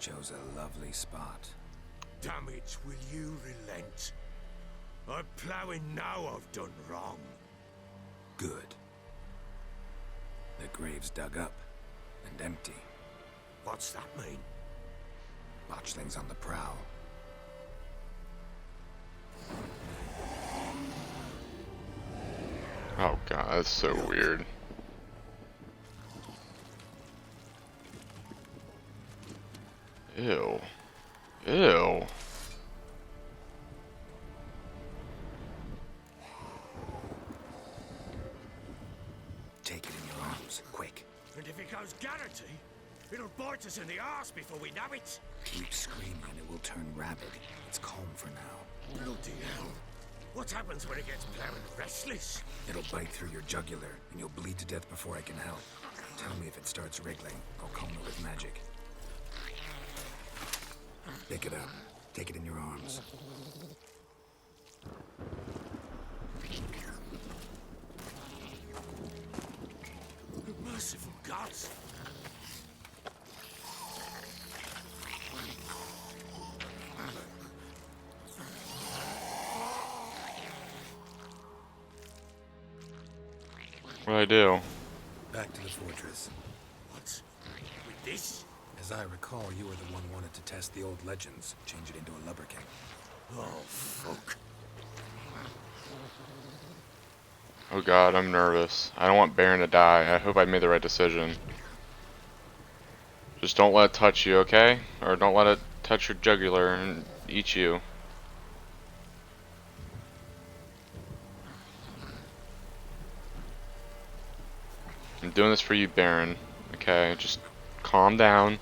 chose a lovely spot. Damn it, will you relent? I'm ploughing now I've done wrong. Good. The grave's dug up and empty. What's that mean? Botchling's on the prowl. Oh god, that's so weird. Ew. Ew. Take it in your arms, quick. And if it goes Garrity, it'll bite us in the arse before we know it. Keep screaming and it will turn rabid. It's calm for now. Bloody hell. What happens when it gets plowing restless? It'll bite through your jugular and you'll bleed to death before I can help. Tell me if it starts wriggling. I'll calm it with magic. Pick it up. Take it in your arms. Merciful gods. What'd I do? Back to the fortress. What? With this? As I recall, you were the one wanted to test the old legends, change it into a lubberkin. Oh, fuck. Oh god, I'm nervous. I don't want Baron to die. I hope I made the right decision. Just don't let it touch you, okay? Or don't let it touch your jugular and eat you. I'm doing this for you, Baron. Okay, just calm down.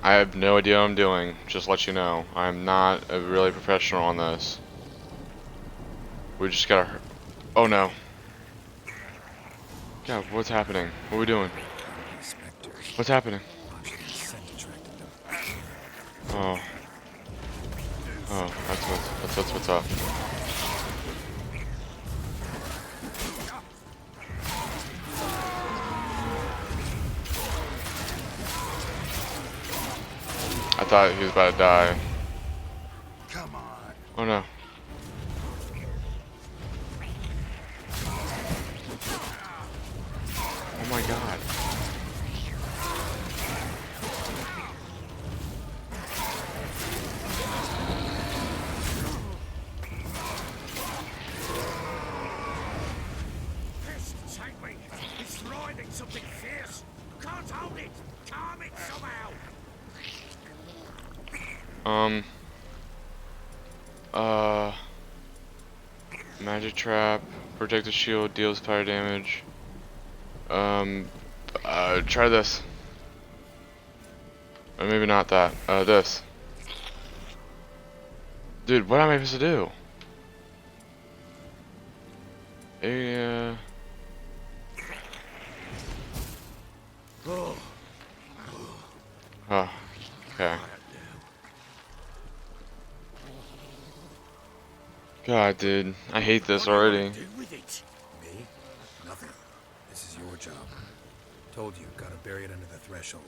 I have no idea what I'm doing, just let you know. I'm not a really professional on this. We just gotta... Oh no. God, what's happening? What are we doing? What's happening? Oh. Oh, that's what's up. I thought he was about to die. Come on. Oh no. Oh my god. This, take me. It's writhing something fierce. Can't hold it. Calm it somehow. Magic trap, protect the shield, deals fire damage. Try this. Or maybe not that. This. Dude, what am I supposed to do? Oh, okay. God, dude, I hate this already. Do with it. Me? Nothing. This is your job. Told you, gotta bury it under the threshold.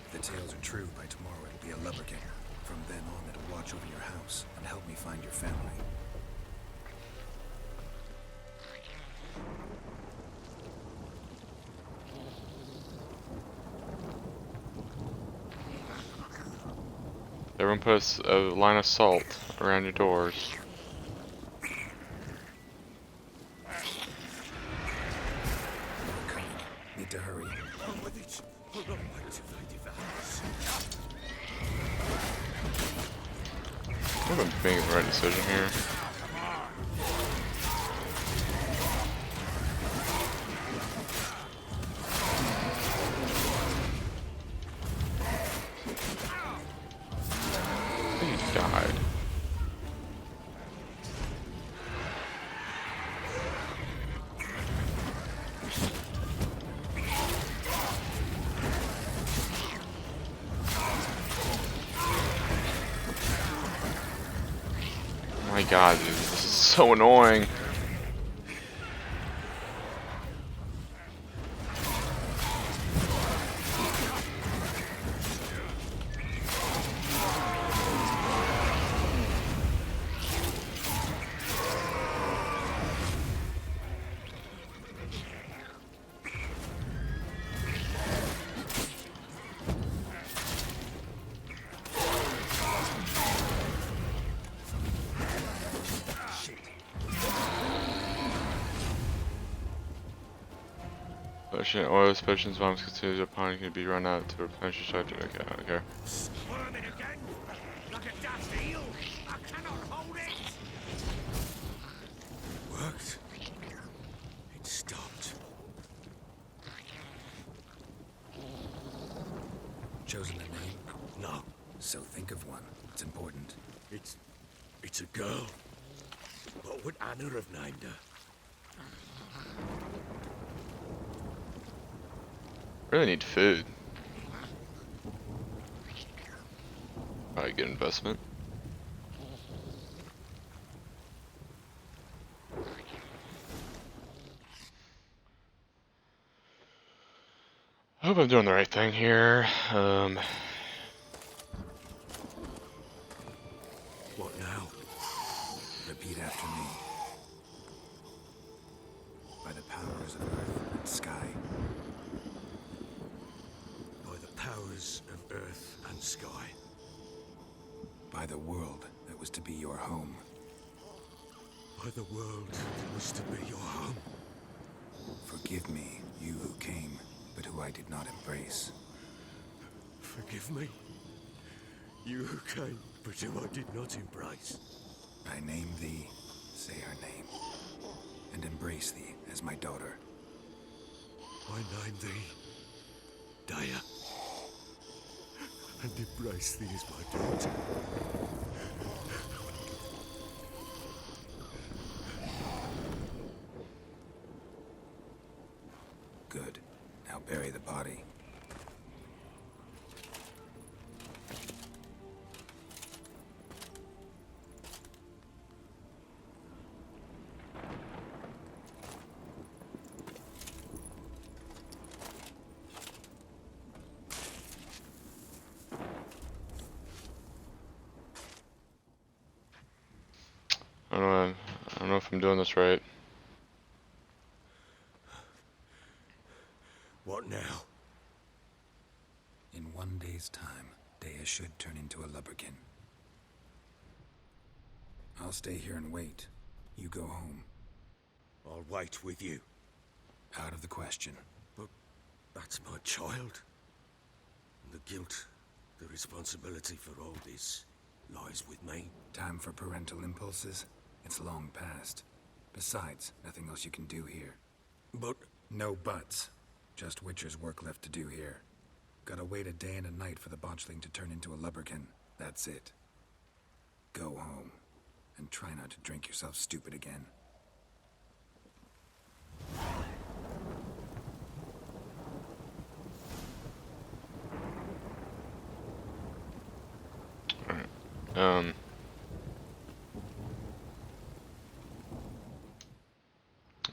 If the tales are true, by tomorrow it'll be a lubberkin. From then on, it'll watch over your house and help me find your family. Everyone puts a line of salt around your doors. Need to hurry. On with it. We're not activated the house. I think I'm making the right decision here. He died. Oh my god, dude, this is so annoying. Potion oil, potions, bombs, containers upon can be run out to replenish your charger. Okay, okay. Squirming again, like a dashed eel. I cannot hold it. Worked. It stopped. Chosen a name? No, So think of one. It's important. it's a girl. What would Anna have named her? Really need food. Probably a good investment. I hope I'm doing the right thing here. What now? Repeat after me. By the powers of earth and sky. By the powers of earth and sky. By the world that was to be your home. By the world that was to be your home. Forgive me, you who came, but who I did not embrace. Forgive me. You who came, but who I did not embrace. I name thee, say her name, and embrace thee as my daughter. I name thee Daya, and embrace thee as my daughter. Good. Now bury the body. I don't know if I'm doing this right. What now? In 1 day's time, Dea should turn into a lubberkin. I'll stay here and wait. You go home. I'll wait with you. Out of the question. But that's my child. And the guilt, the responsibility for all this lies with me. Time for parental impulses? It's long past. Besides, nothing else you can do here. But No buts. Just Witcher's work left to do here. Gotta wait a day and a night for the botchling to turn into a lubberkin. That's it. Go home. And try not to drink yourself stupid again. Alright.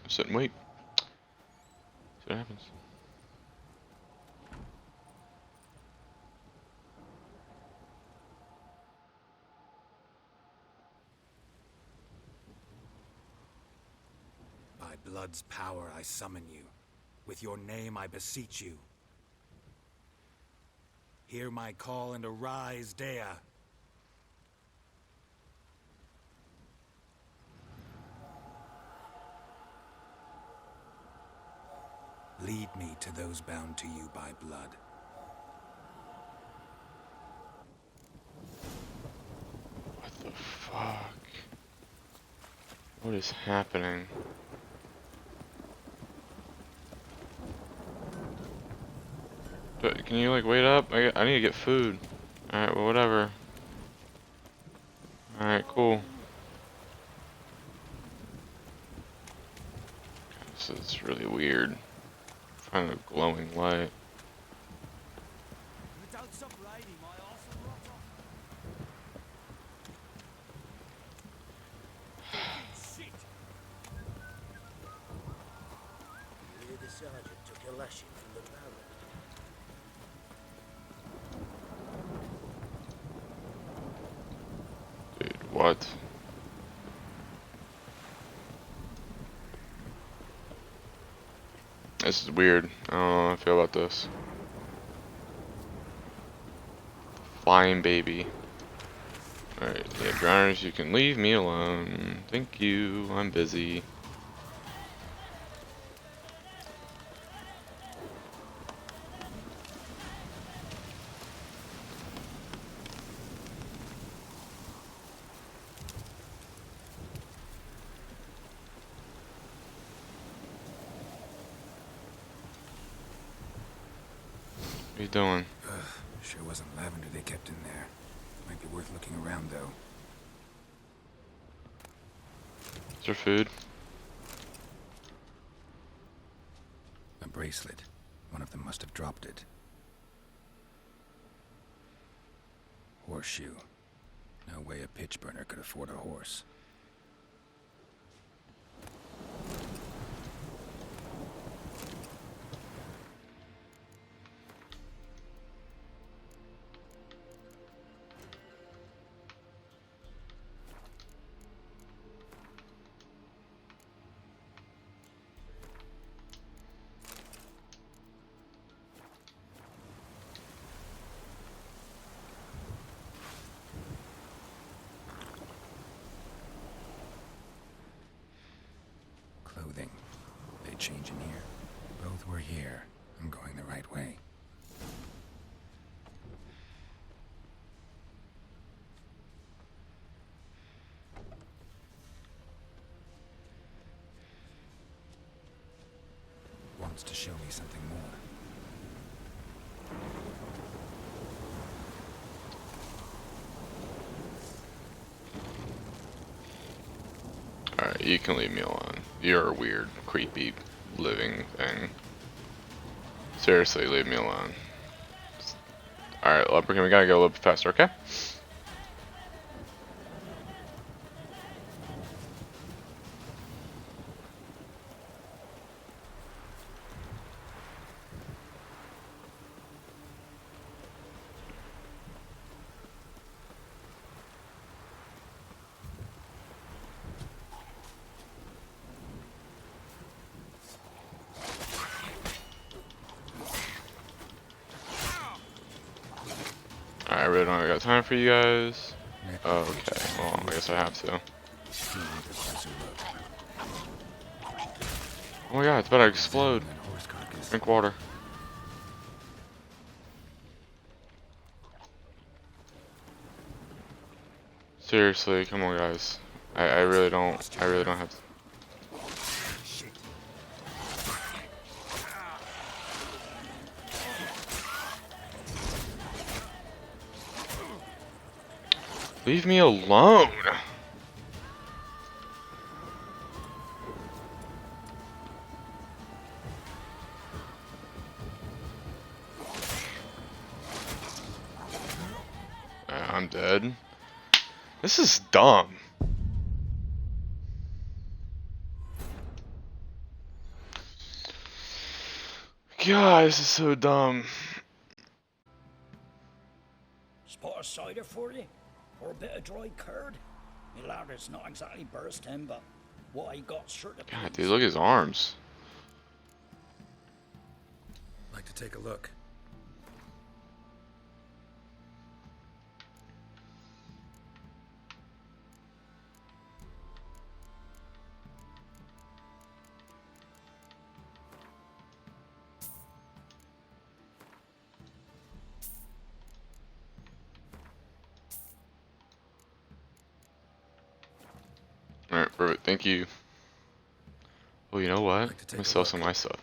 Sit and wait. See what happens. By blood's power I summon you. With your name I beseech you. Hear my call and arise, Dea. Lead me to those bound to you by blood. What the fuck? What is happening? Can you like wait up? I need to get food. Alright, well whatever. Alright, cool. This is really weird. Find a glowing light. Don't stop raiding, my arse will rot off. Shit! You hear the sergeant took a lashing from the barrel. Dude, what? This is weird. I don't know how I feel about this. Flying baby. Alright, yeah, drowners, you can leave me alone. Thank you, I'm busy. are you doing? Sure wasn't lavender they kept in there. Might be worth looking around, though. Is there food? A bracelet. One of them must have dropped it. Horseshoe. No way a pitch burner could afford a horse. Clothing. They change in here. Both were here. I'm going the right way. Wants to show me something more. Alright, you can leave me alone. You're a weird, creepy, living thing. Seriously, leave me alone. Alright, Lubberkin, we gotta go a little bit faster, okay? I really don't got time for you guys. Oh, okay, well, I guess I have to. Oh my god, it's about to explode. Drink water. Seriously, come on guys. I really don't have to. Leave me alone! I'm dead. This is dumb. God, this is so dumb. Spot of cider for you? Or a bit of dry curd? My lad, it's not exactly bursting, but what I got sure to God, dude, please. look at his arms. Like to take a look. Alright, perfect, thank you. Well, you know what? Like to I'm take gonna a sell look. some of my stuff.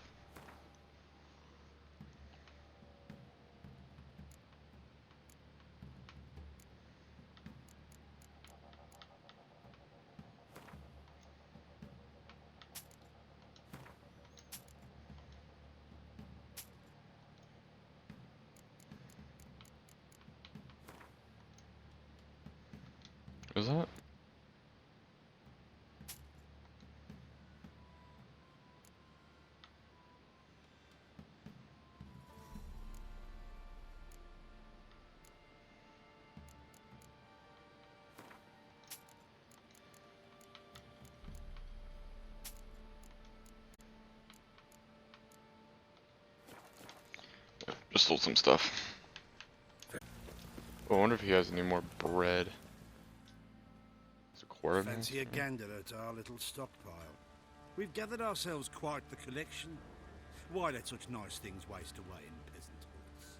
What was that? Just sold some stuff. Oh, I wonder if he has any more bread. It's a quarter. Fancy a gander at our little stockpile. We've gathered ourselves quite the collection. Why let such nice things waste away in peasant halls?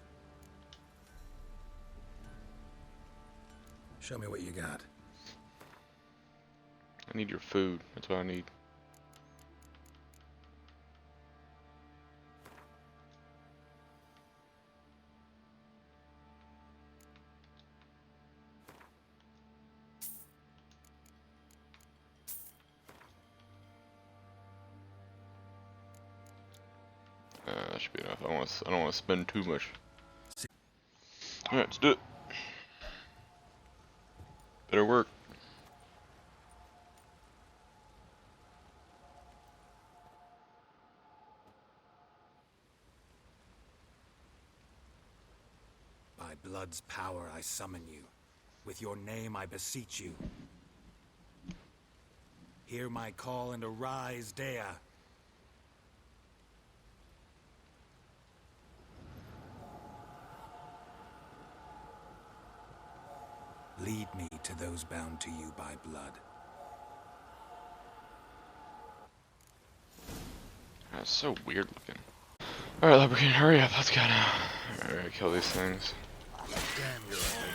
Show me what you got. I need your food. That's what I need. That should be enough. I don't want to spend too much. Alright, let's do it. Better work. By blood's power I summon you. With your name I beseech you. Hear my call and arise, Dea. Lead me to those bound to you by blood. That's so weird looking. Alright, lubberkin, hurry up. Let's go now. Alright, kill these things. Damn, you're ugly.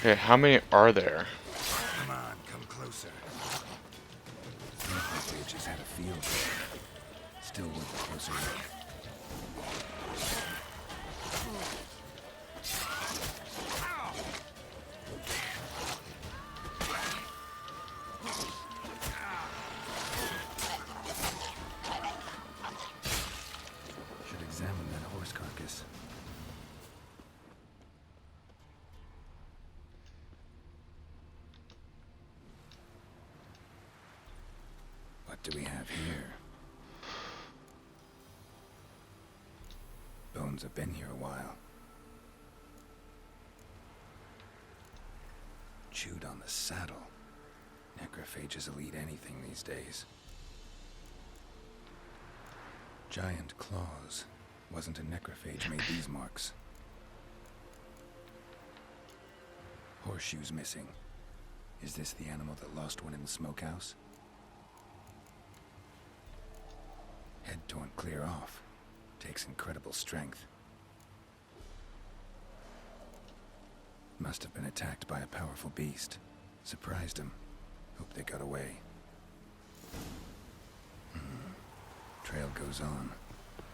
Okay, how many are there? Come on, come closer. They just had a field day. Still worth a closer look. Should examine that horse carcass. What do we have here? Bones have been here a while. Chewed on the saddle. Necrophages will eat anything these days. Giant claws. Wasn't a necrophage made these marks. Horseshoes missing. Is this the animal that lost one in the smokehouse? Head torn clear off. Takes incredible strength. Must have been attacked by a powerful beast. Surprised him. Hope they got away. Trail goes on.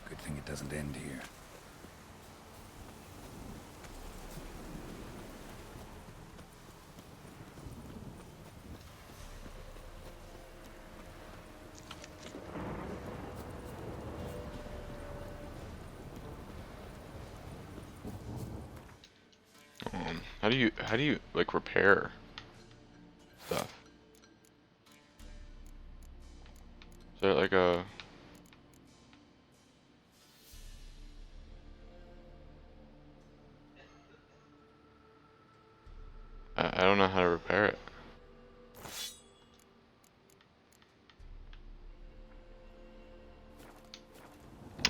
Good thing it doesn't end here. How do you like repair stuff? Is there like a I don't know how to repair it.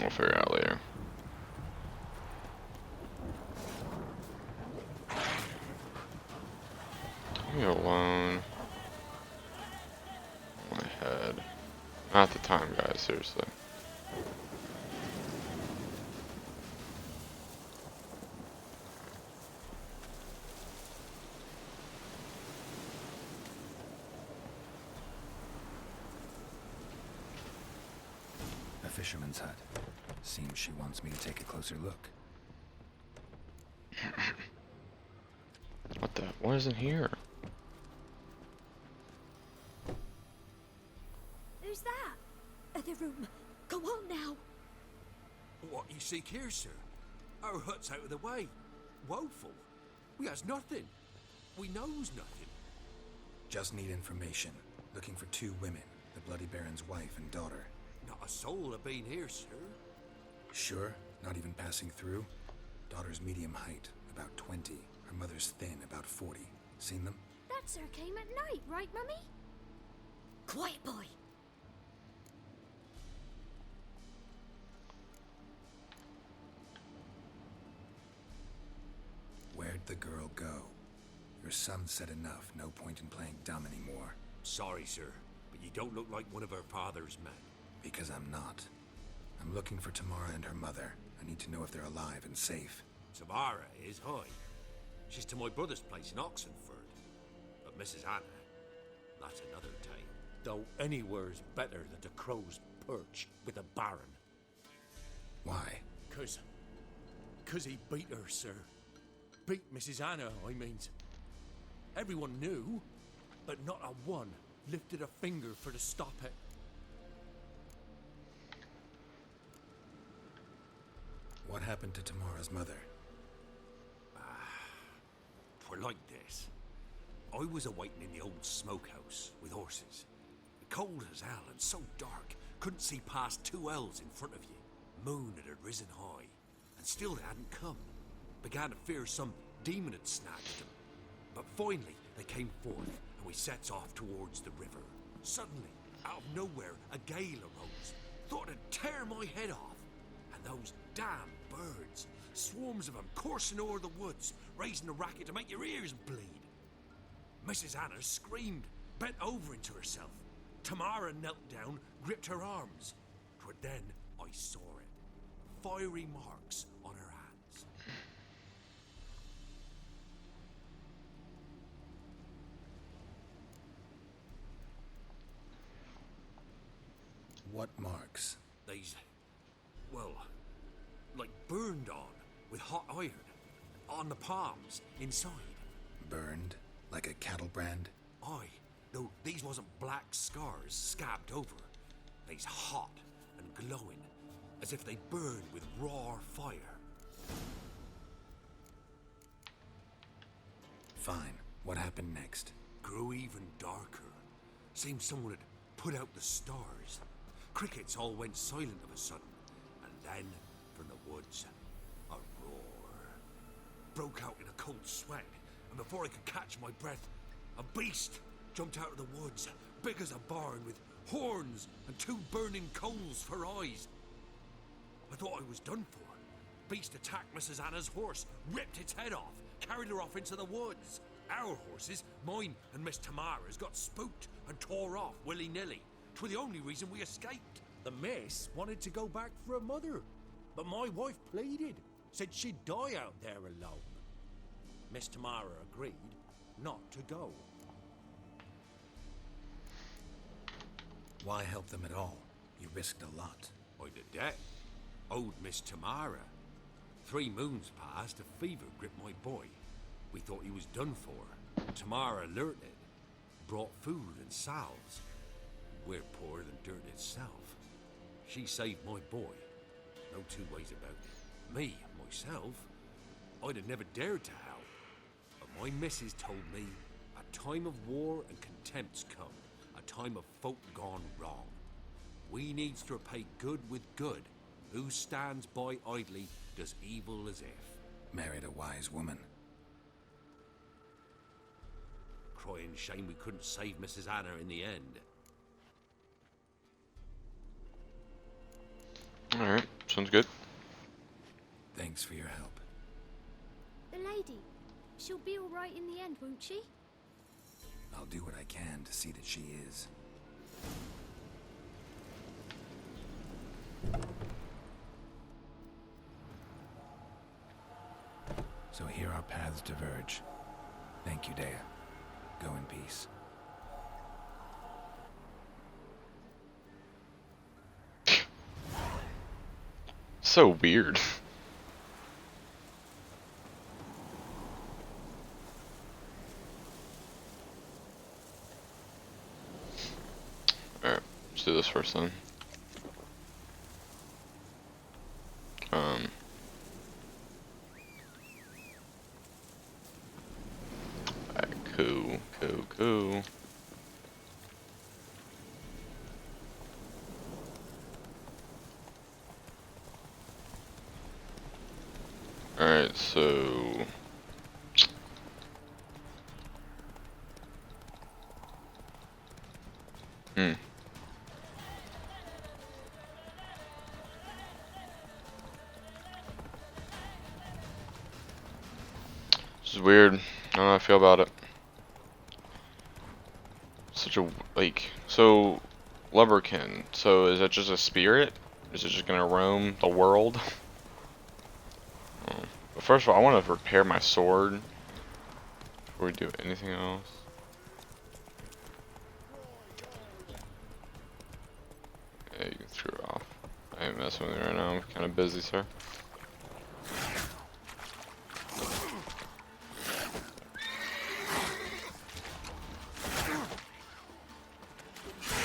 We'll figure it out later. Leave me alone. My head. Not the time, guys, seriously. A fisherman's hut. Seems she wants me to take a closer look. What the? What is in here? Who's that? Other room. Go on now. What you seek here, sir? Our hut's out of the way. Woeful. We has nothing. We knows nothing. Just need information. Looking for 2 women. The Bloody Baron's wife and daughter. Not a soul have been here, sir. Sure? Not even passing through? Daughter's medium height, about 20. Her mother's thin, about 40. Seen them? That sir came at night, right, Mummy? Quiet, boy. Where'd the girl go? Your son said enough. No point in playing dumb anymore. Sorry, sir, but you don't look like one of her father's men. Because I'm not. I'm looking for Tamara and her mother. I need to know if they're alive and safe. Tamara is high. She's to my brother's place in Oxenford. But Mrs. Anna, that's another tale. Though anywhere's better than the Crow's Perch with a baron. Why? Cause he beat her, sir. Beat Mrs. Anna, I mean. Everyone knew, but not a one lifted a finger for to stop it. What happened to Tamara's mother? Twere like this. I was awaiting in the old smokehouse with horses. Cold as hell and so dark, couldn't see past 2 ells in front of you. Moon had risen high, and still they hadn't come. Began to fear some demon had snatched them. But finally, they came forth, and we sets off towards the river. Suddenly, out of nowhere, a gale arose. Thought it'd tear my head off. And those damn birds, swarms of them coursing o'er the woods, raising a racket to make your ears bleed. Mrs. Anna screamed, bent over into herself. Tamara knelt down, gripped her arms. 'Twere then I saw it. Fiery marks on her hands. What marks? These, well, like burned on with hot iron. On the palms, inside. Burned? Like a cattle brand? Aye, though these wasn't black scars scabbed over. They's hot and glowing, as if they burned with raw fire. Fine. What happened next? Grew even darker. Seemed someone had put out the stars. Crickets all went silent of a sudden, and then, from the woods, a roar. Broke out in a cold sweat, and before I could catch my breath, a beast jumped out of the woods, big as a barn, with horns and 2 burning coals for eyes. I thought I was done for. Beast attacked Mrs. Anna's horse, ripped its head off, carried her off into the woods. Our horses, mine and Miss Tamara's, got spooked and tore off willy-nilly. 'Twere the only reason we escaped. The miss wanted to go back for her mother, but my wife pleaded, said she'd die out there alone. Miss Tamara agreed not to go. Why help them at all? You risked a lot. I did that. Owed Miss Tamara. 3 moons passed, a fever gripped my boy. We thought he was done for. Tamara alerted, brought food and salves. We're poorer than dirt itself. She saved my boy. No 2 ways about it. Me, myself, I'd have never dared to help. But my missus told me a time of war and contempt's come. A time of folk gone wrong. We needs to repay good with good. Who stands by idly does evil as if. Married a wise woman. Crying shame we couldn't save Mrs. Anna in the end. Alright, sounds good. Thanks for your help. The lady. She'll be all right in the end, won't she? I'll do what I can to see that she is. So here our paths diverge. Thank you, Dea. Go in peace. So weird. Alright, let's do this first then. Alright, cool. Alright, so... Hmm. This is weird. I don't know how I feel about it. Such a, like, so, lubberkin. So is that just a spirit? Is it just gonna roam the world? Oh. But first of all, I want to repair my sword before we do anything else. Yeah, you can screw it off. I ain't messing with you right now. I'm kind of busy, sir.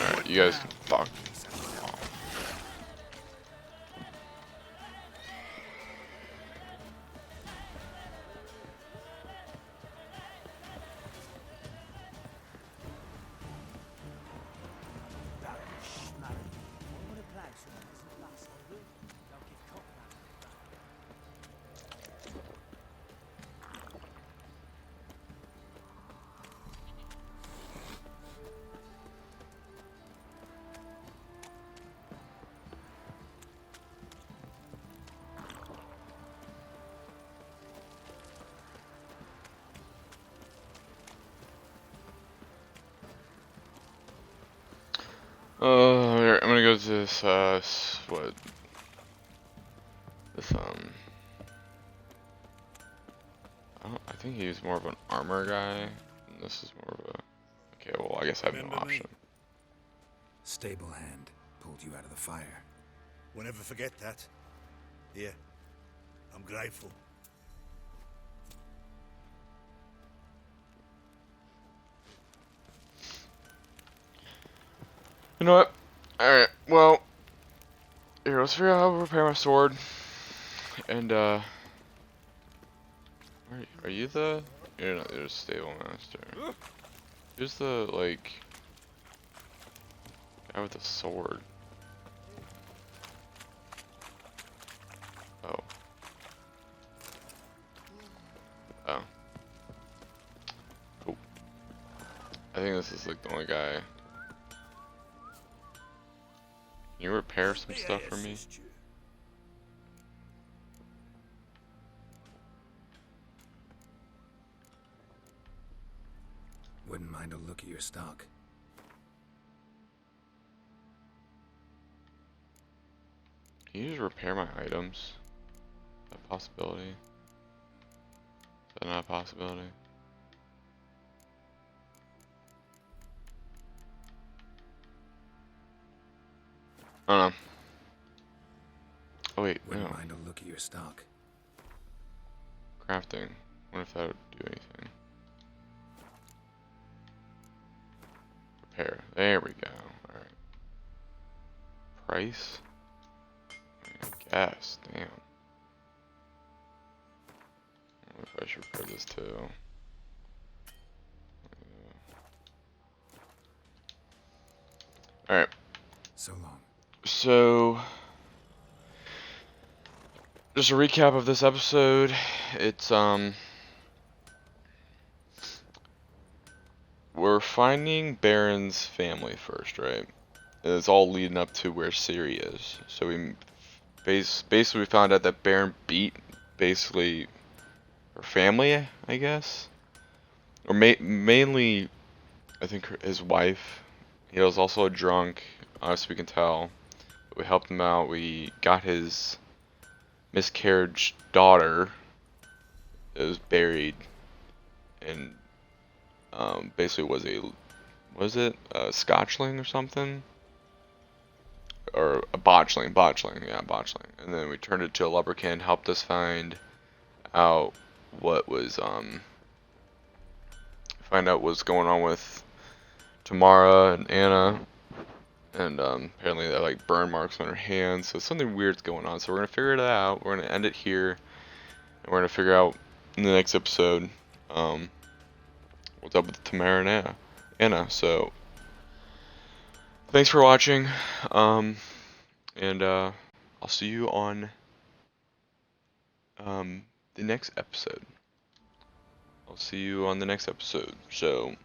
Alright, you guys can fuck. I'm gonna go to this, what? This, I think he's more of an armor guy, and this is more of a... Okay, well, I guess I have no option. Stable hand pulled you out of the fire. We'll never forget that. Here, I'm grateful. You know what? Alright, well, here, let's figure out how to repair my sword. And, are you the... You're not the stable master. Who's the, like... guy with the sword? Oh. Oh. Cool. I think this is, like, the only guy... Can you repair some stuff for me? Wouldn't mind a look at your stock. Can you just repair my items? Is that a possibility? Is that not a possibility? I don't know. Oh wait, Wouldn't no. mind a look at your stock. Crafting. What if that would do anything? Repair. There we go. Alright. Price? I guess. Damn. I wonder if I should repair this too. Alright. So long. So, just a recap of this episode. It's, we're finding Baron's family first, right? And it's all leading up to where Ciri is. So we basically we found out that Baron beat basically her family, I guess, or mainly I think his wife. He was also a drunk, as we can tell. We helped him out. We got his miscarriage daughter. It was buried, and basically was it a scotchling or something? Or a botchling, yeah, botchling. And then we turned it to a lubberkin, helped us find out what was, find out what's going on with Tamara and Anna. And apparently they have like burn marks on her hands, so something weird's going on. So we're gonna figure it out. We're gonna end it here, and we're gonna figure out in the next episode what's up with Tamara and Anna. So thanks for watching, and I'll see you on the next episode. I'll see you on the next episode. So